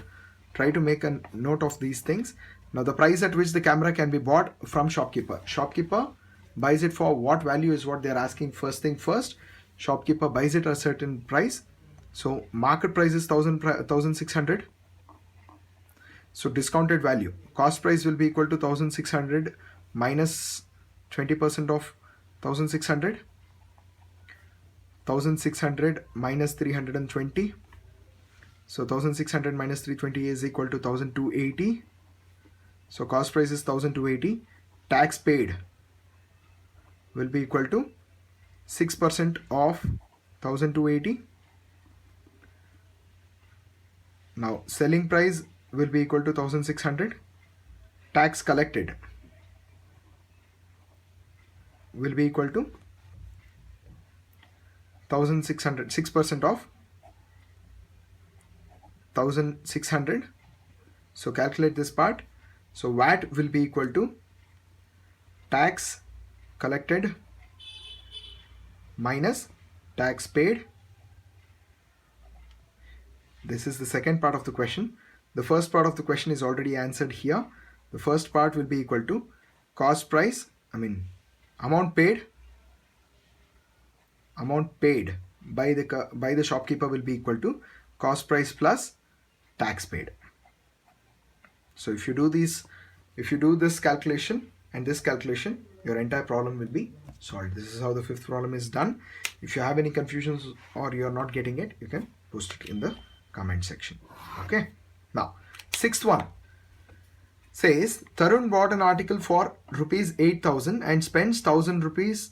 Try to make a note of these things. Now the price at which the camera can be bought from shopkeeper. Shopkeeper buys it for what value is what they are asking. First thing first, shopkeeper buys it at a certain price So market price is 1600. So discounted value, cost price will be equal to 1600 minus 20% of 1600. 1600 minus 320. So 1600 minus 320 is equal to 1280. So cost price is 1280. Tax paid will be equal to 6% of 1280. Now selling price will be equal to 1600. Tax collected will be equal to 1600, 6% of 1600. So calculate this part. So VAT will be equal to tax collected minus tax paid. This is the second part of the question. The first part of the question is already answered here. The first part will be equal to cost price, amount paid by the shopkeeper will be equal to cost price plus tax paid. So if you do this calculation and this calculation, your entire problem will be solved. This is how the fifth problem is done. If you have any confusions or you are not getting it, you can post it in the comment section. Okay. Now, sixth one says Tarun bought an article for rupees 8,000 and spent 1,000 rupees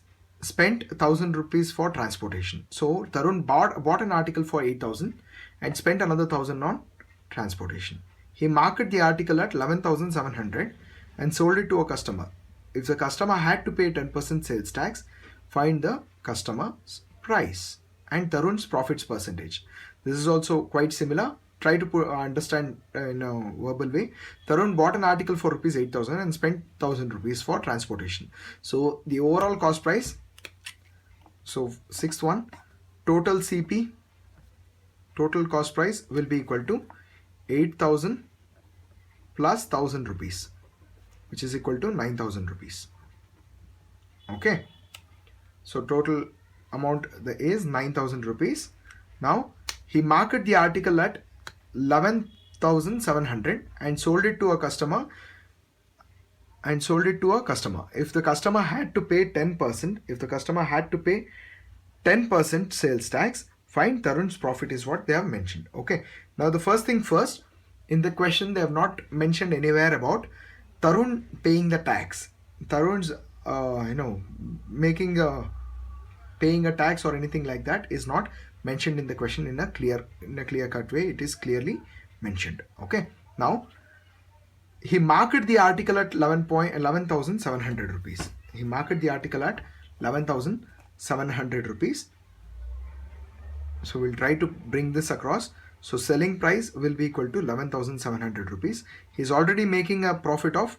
for transportation. So Tarun bought an article for 8,000 and spent another 1,000 on transportation. He marketed the article at 11,700 and sold it to a customer. If the customer had to pay 10% sales tax, find the customer's price and Tarun's profits percentage. This is also quite similar. Try to understand in a verbal way. Tarun bought an article for rupees 8,000 and spent 1,000 rupees for transportation. So the overall cost price, so sixth one, total CP, total cost price will be equal to 8,000 plus 1,000 rupees, which is equal to 9,000 rupees. Okay. So total amount is 9,000 rupees. Now he marketed the article at 11,700 and sold it to a customer. If the customer had to pay 10% sales tax, find Tarun's profit is what they have mentioned. Okay. Now the first thing first, in the question they have not mentioned anywhere about Tarun paying the tax. Tarun's paying a tax or anything like that is not mentioned in the question in a clear cut way. It is clearly mentioned. Okay. Now he marketed the article at 11,700 rupees. He marketed the article at 11,700 rupees. So we'll try to bring this across. So selling price will be equal to 11,700 rupees. He's already making a profit of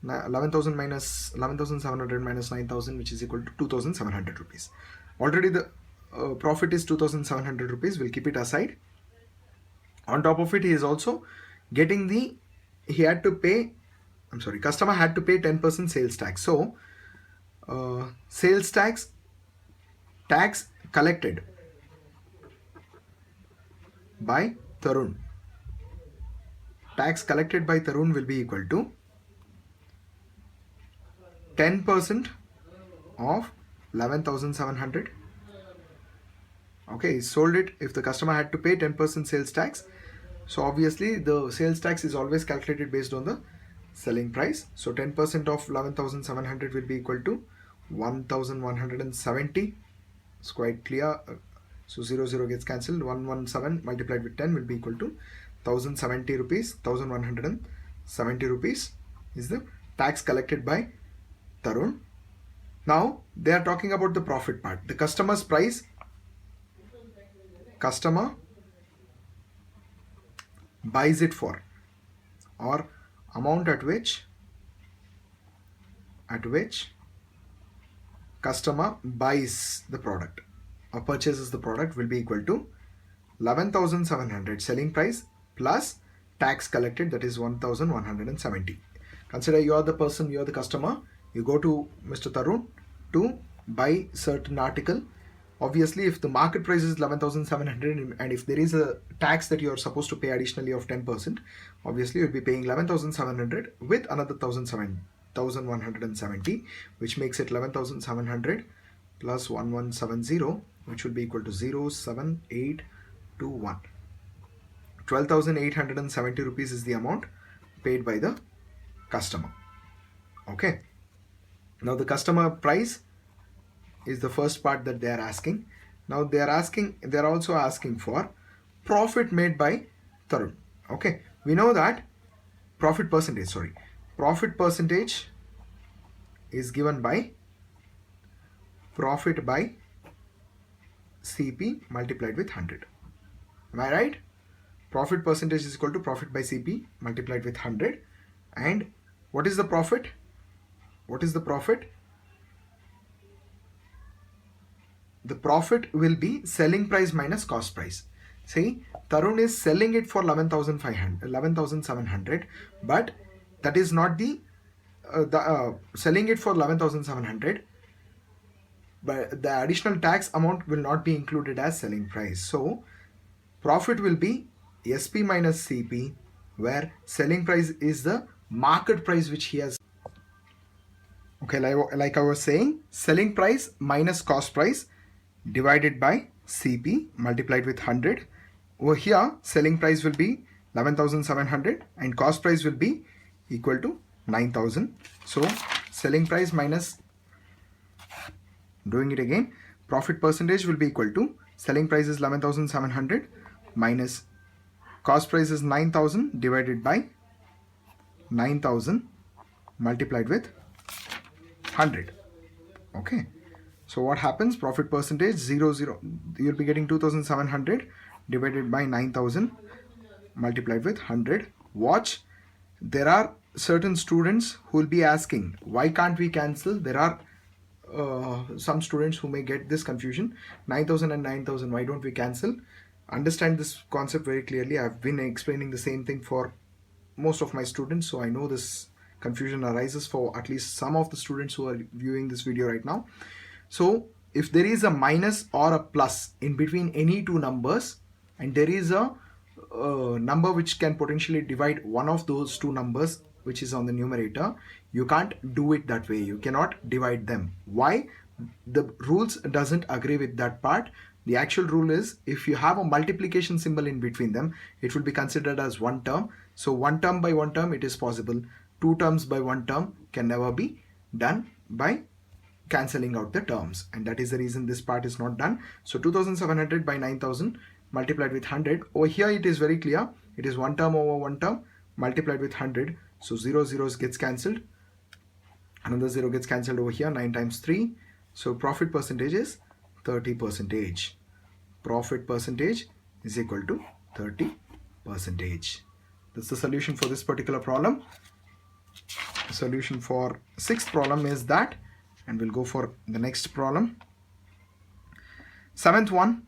11,700 minus 9,000, which is equal to 2,700 rupees. Already the profit is 2,700 rupees. We'll keep it aside. On top of it, he is also getting customer had to pay 10% sales tax. So sales tax collected by Tarun. Tax collected by Tarun will be equal to 10% of 11,700. Okay, he sold it. If the customer had to pay 10% sales tax, so obviously the sales tax is always calculated based on the selling price. So 10% of 11,700 will be equal to 1,170. It's quite clear. So 0 gets cancelled. 117 multiplied with 10 will be equal to 1,070 rupees. 1,170 rupees is the tax collected by Tarun. Now they are talking about the profit part. The customer's price. Customer buys it for, or amount at which customer buys the product or purchases the product will be equal to 11,700 selling price plus tax collected, that is 1,170. Consider you are the person, you are the customer. You go to Mr. Tarun to buy certain article Obviously, if the market price is 11,700 and if there is a tax that you are supposed to pay additionally of 10%, obviously you'll be paying 11,700 with another 1,170, which makes it 11,700 plus 1170, which will be equal to 07821. 12,870 rupees is the amount paid by the customer. Okay. Now the customer price is the first part that they are asking. Now they are also asking for profit made by Tarun. Okay, we know that profit percentage is given by profit by CP multiplied with 100. Am I right? Profit percentage is equal to profit by CP multiplied with 100. And what is the profit? The profit will be selling price minus cost price. See, Tarun is selling it for 11,700, but that is not the selling it for 11,700, but the additional tax amount will not be included as selling price. So profit will be SP minus CP, where selling price is the market price which he has. Okay, like I was saying, selling price minus cost price divided by CP multiplied with 100. Over here, selling price will be 11,700 and cost price will be equal to 9,000. So selling price minus, doing it again, profit percentage will be equal to selling price is 11,700 minus cost price is 9,000 divided by 9,000 multiplied with 100. Okay. So what happens? Profit percentage 0, you'll be getting 2,700 divided by 9,000 multiplied with 100. Watch, there are certain students who will be asking, why can't we cancel? There are some students who may get this confusion. 9,000 and 9,000, why don't we cancel? Understand this concept very clearly. I've been explaining the same thing for most of my students, so I know this confusion arises for at least some of the students who are viewing this video right now. So if there is a minus or a plus in between any two numbers, and there is a number which can potentially divide one of those two numbers which is on the numerator, you can't do it that way. You cannot divide them. Why? The rules doesn't agree with that part. The actual rule is, if you have a multiplication symbol in between them, it will be considered as one term. So one term by one term it is possible. Two terms by one term can never be done by cancelling out the terms, and that is the reason this part is not done. So 2,700 by 9,000 multiplied with 100. Over here it is very clear. It is one term over one term multiplied with 100. So 0 zeros gets cancelled. Another 0 gets cancelled over here. 9 times 3. So profit percentage is 30%. Profit percentage is equal to 30%. That's the solution for this particular problem. The solution for sixth problem is that, and we'll go for the next problem. Seventh one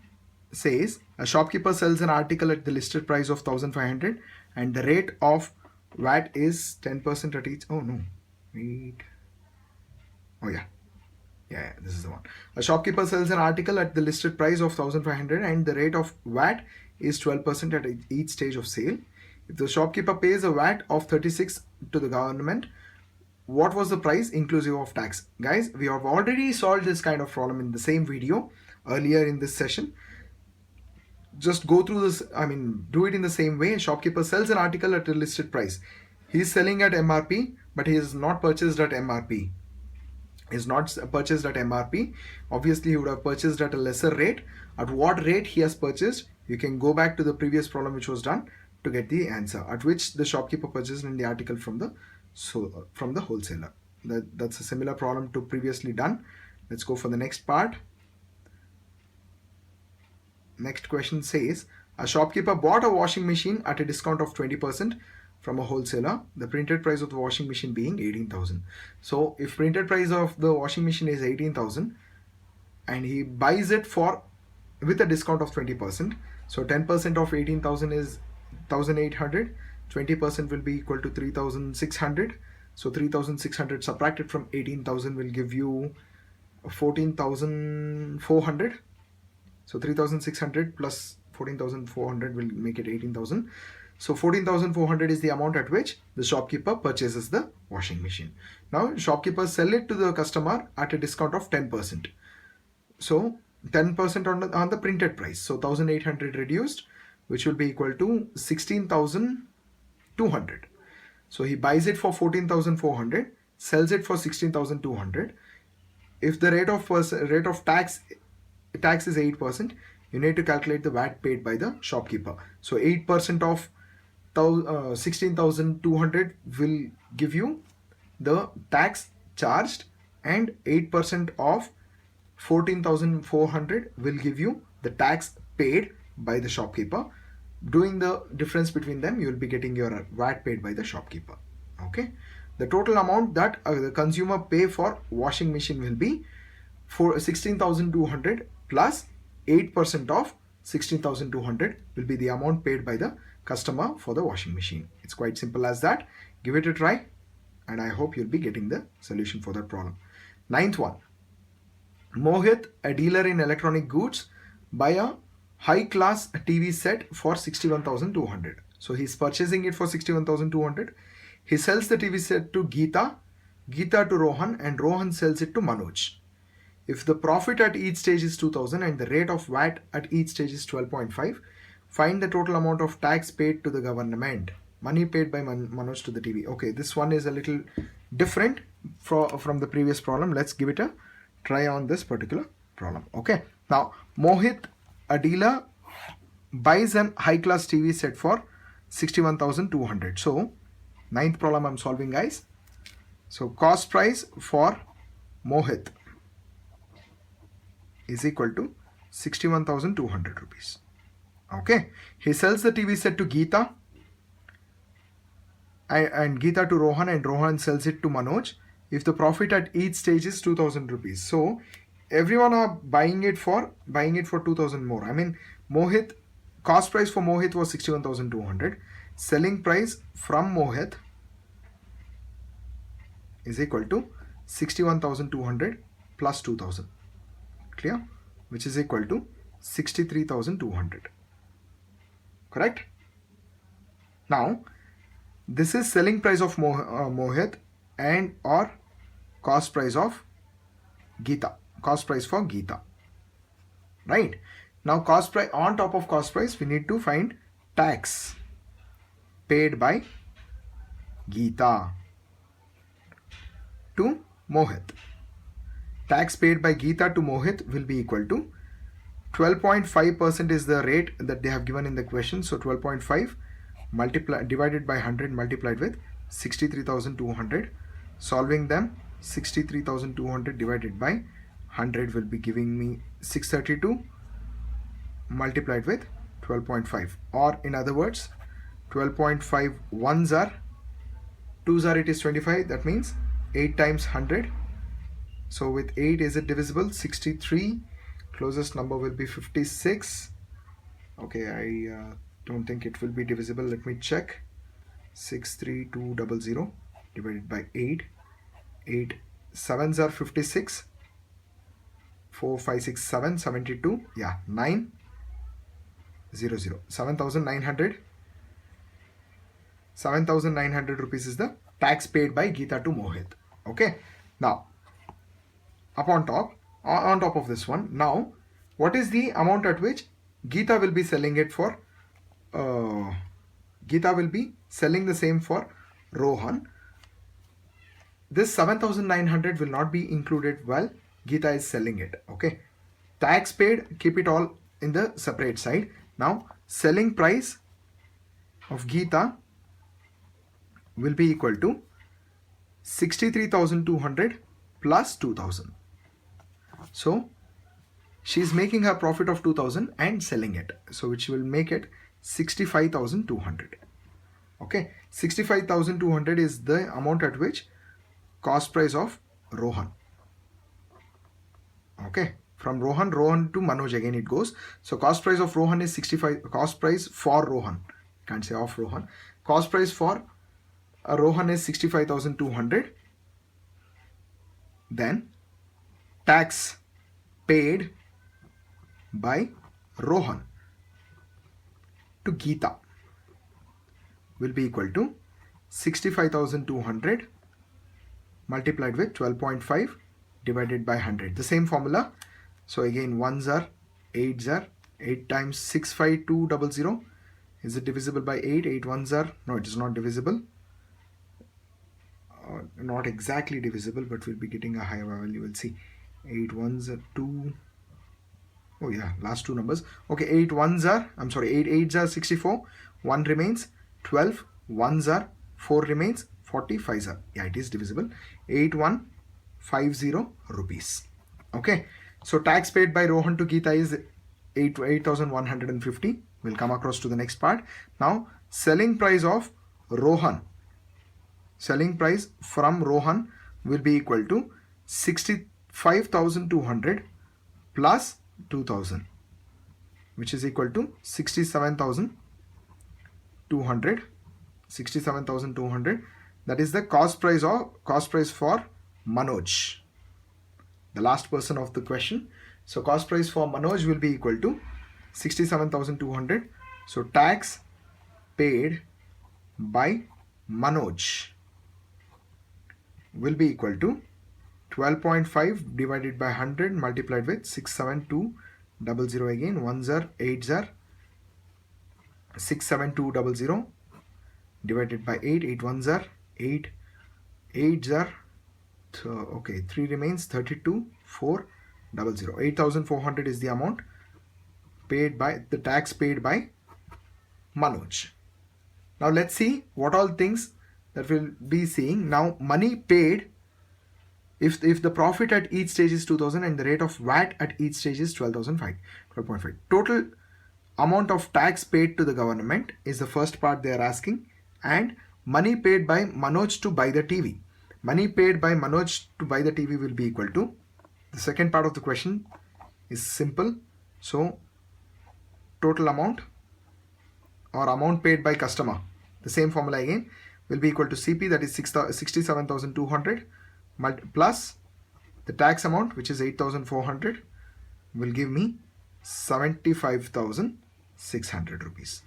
says, a shopkeeper sells an article at the listed price of 1,500 and the rate of VAT is 10% at each. Oh no, wait. Oh yeah, this is the one. A shopkeeper sells an article at the listed price of 1,500 and the rate of VAT is 12% at each stage of sale. If the shopkeeper pays a VAT of 36 to the government, what was the price inclusive of tax? Guys, we have already solved this kind of problem in the same video earlier in this session. Just go through this, do it in the same way. A shopkeeper sells an article at a listed price. He is selling at MRP, but he is not purchased at MRP. Obviously, he would have purchased at a lesser rate. At what rate he has purchased? You can go back to the previous problem which was done to get the answer. At which the shopkeeper purchased in the article from the wholesaler. That's a similar problem to previously done. Let's go for the next part. Next question says, a shopkeeper bought a washing machine at a discount of 20% from a wholesaler, the printed price of the washing machine being 18,000. So if printed price of the washing machine is 18,000 and he buys it with a discount of 20%, so 10% of 18,000 is 1,800, 20% will be equal to 3,600. So 3,600 subtracted from 18,000 will give you 14,400. So 3,600 plus 14,400 will make it 18,000. So 14,400 is the amount at which the shopkeeper purchases the washing machine. Now shopkeepers sell it to the customer at a discount of 10%. So 10% on the printed price. So 1,800 reduced, which will be equal to 16,200. So he buys it for 14,400, sells it for 16,200. If the rate of tax is 8%, you need to calculate the VAT paid by the shopkeeper. So 8% of 16,200 will give you the tax charged, and 8% of 14,400 will give you the tax paid by the shopkeeper. Doing the difference between them, you will be getting your VAT paid by the shopkeeper. Okay, the total amount that the consumer pay for washing machine will be for 16,200 plus 8% of 16,200 will be the amount paid by the customer for the washing machine. It's quite simple as that. Give it a try, and I hope you'll be getting the solution for that problem. Ninth one. Mohit, a dealer in electronic goods, buy a high-class TV set for 61,200. So he's purchasing it for 61,200. He sells the TV set to Geeta, Geeta to Rohan, and Rohan sells it to Manoj. If the profit at each stage is 2,000 and the rate of VAT at each stage is 12.5, find the total amount of tax paid to the government. Money paid by Manoj to the TV. Okay, this one is a little different from the previous problem. Let's give it a try on this particular problem. Okay, now Mohit, a dealer, buys an high-class TV set for 61,200. So ninth problem I'm solving, guys. So cost price for Mohit is equal to 61,200 rupees. Okay, he sells the TV set to Geeta and Geeta to Rohan, and Rohan sells it to Manoj. If the profit at each stage is 2,000 rupees, so everyone are buying it for 2,000 more. I mean, Mohit, cost price for Mohit was 61,200. Selling price from Mohit is equal to 61,200 plus 2,000. Clear? Which is equal to 63,200. Correct? Now, this is selling price of Mohit and or cost price of Geeta. Cost price for Geeta. Right? Now, cost price, on top of cost price, we need to find tax paid by Geeta to Mohit. Tax paid by Geeta to Mohit will be equal to 12.5% is the rate that they have given in the question. So 12.5 divided by 100 multiplied with 63,200. Solving them, 63,200 divided by 100 will be giving me 632 multiplied with 12.5, or in other words 12.5 ones are 2s are, it is 25. That means 8 times 100. So with 8, is it divisible? 63. Closest number will be 56. Okay, I don't think it will be divisible. Let me check. 63200 divided by 8. 8 7s are 56. 4 5 6 7 72. Yeah, 9 0 0. 7,900. 7,900 rupees is the tax paid by Geeta to Mohit. Okay. Now, on top of this one, now what is the amount at which Geeta will be selling it for? Geeta will be selling the same for Rohan. This 7,900 will not be included while Geeta is selling it. Okay, tax paid, keep it all in the separate side. Now selling price of Geeta will be equal to 63,200 plus 2,000. So she is making her profit of 2,000 and selling it, so which will make it 65,200. Okay, 65,200 is the amount at which cost price of Rohan. Okay, from Rohan to Manoj again it goes. So cost price of Rohan is 65. Cost price for Rohan, can't say of Rohan. Cost price for Rohan is 65,200. Then tax paid by Rohan to Geeta will be equal to 65,200 multiplied with 12.5 divided by 100. The same formula. So again, 1s are 8s are 8 times 65200. Is it divisible by 8? 8 ones are, no, it is not divisible. Not exactly divisible, but we'll be getting a higher value. We'll see. 8 ones are 2. Oh yeah, last two numbers. Okay, 8 ones are, I'm sorry, 8 8s are 64. 1 remains 12. 1s are 4 remains 45s are. Yeah, it is divisible. 8150 rupees. Okay, so tax paid by Rohan to Geeta is 8,150. We'll come across to the next part. Now, selling price of Rohan. Selling price from Rohan will be equal to 65,200 plus 2,000, which is equal to 67,200. 67,200. That is the cost price for Manoj, the last person of the question. So cost price for Manoj will be equal to 67,200. So tax paid by Manoj will be equal to 12.5 divided by 100 multiplied with 67200. Again, 1s are 8s are 67200 divided by 8. 8 ones are 8. 8s are okay, 3 remains 32,400. 8,400 is the amount paid by the tax paid by Manoj. Now let's see what all things that we'll be seeing. Now, money paid, if the profit at each stage is 2,000 and the rate of VAT at each stage is 12.5. Total amount of tax paid to the government is the first part they are asking, and money paid by Manoj to buy the TV. Money paid by Manoj to buy the TV will be equal to, the second part of the question is simple. So total amount or amount paid by customer, the same formula again, will be equal to CP, that is 67,200 plus the tax amount, which is 8,400, will give me 75,600 rupees.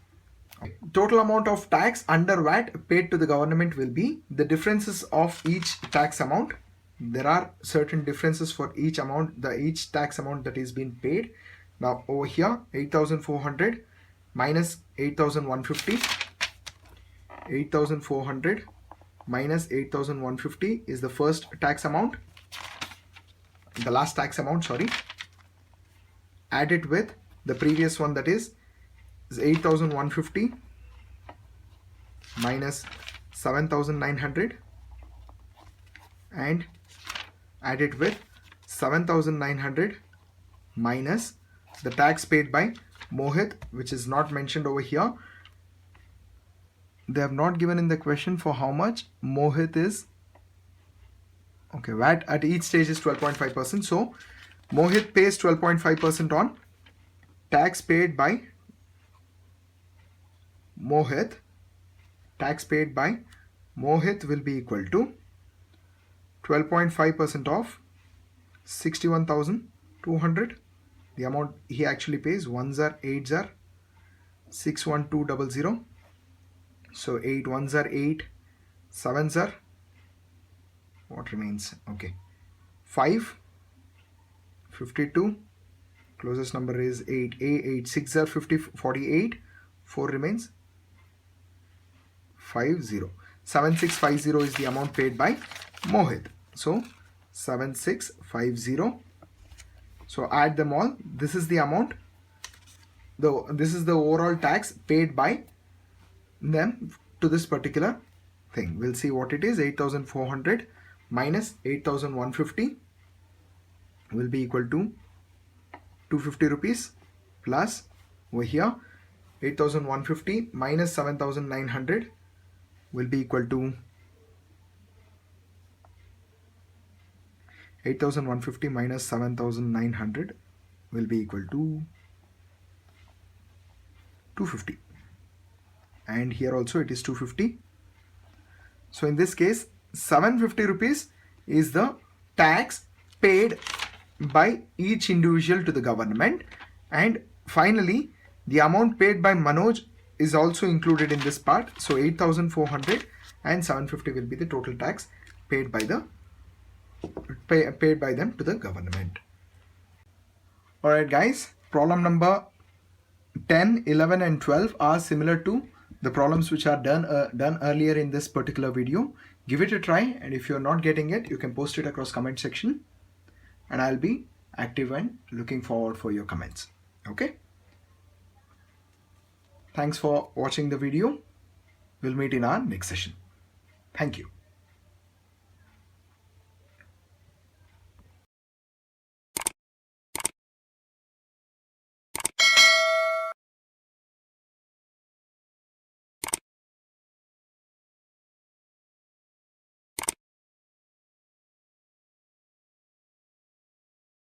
Total amount of tax under VAT paid to the government will be the differences of each tax amount. There are certain differences for each amount, each tax amount that is being paid. Now over here, 8,400 minus 8,150. 8,400 minus 8,150 is the first tax amount. The last tax amount, sorry. Add it with the previous one, that is 8,150 minus 7,900, and add it with 7,900 minus the tax paid by Mohit, which is not mentioned over here. They have not given in the question for how much Mohit is. Okay, VAT at each stage is 12.5%. So Mohit pays 12.5% on tax paid by Mohit. Tax paid by Mohit will be equal to 12.5% of 61,200. The amount he actually pays, 1s are 8s are 61200. So 8 1s are 8, 7s are, what remains? Okay, 5, 52, closest number is 8, 8 6 are 48, 4 remains 50. 7650 is the amount paid by Mohit. So 7650. So add them all. This is the amount. This is the overall tax paid by them to this particular thing. We'll see what it is. 8,400 minus 8,150 will be equal to 250 rupees, plus over here 8,150 minus 7,900 will be equal to 8,150 minus 7,900 will be equal to 250, and here also it is 250. So in this case 750 rupees is the tax paid by each individual to the government, And finally, the amount paid by Manoj is also included in this part. So 8,400 and 750 will be the total tax paid by paid by them to the government. Alright guys, problem number 10, 11 and 12 are similar to the problems which are done earlier in this particular video. Give it a try, and if you're not getting it, you can post it across comment section and I'll be active and looking forward for your comments. Okay? Thanks for watching the video. We'll meet in our next session. Thank you.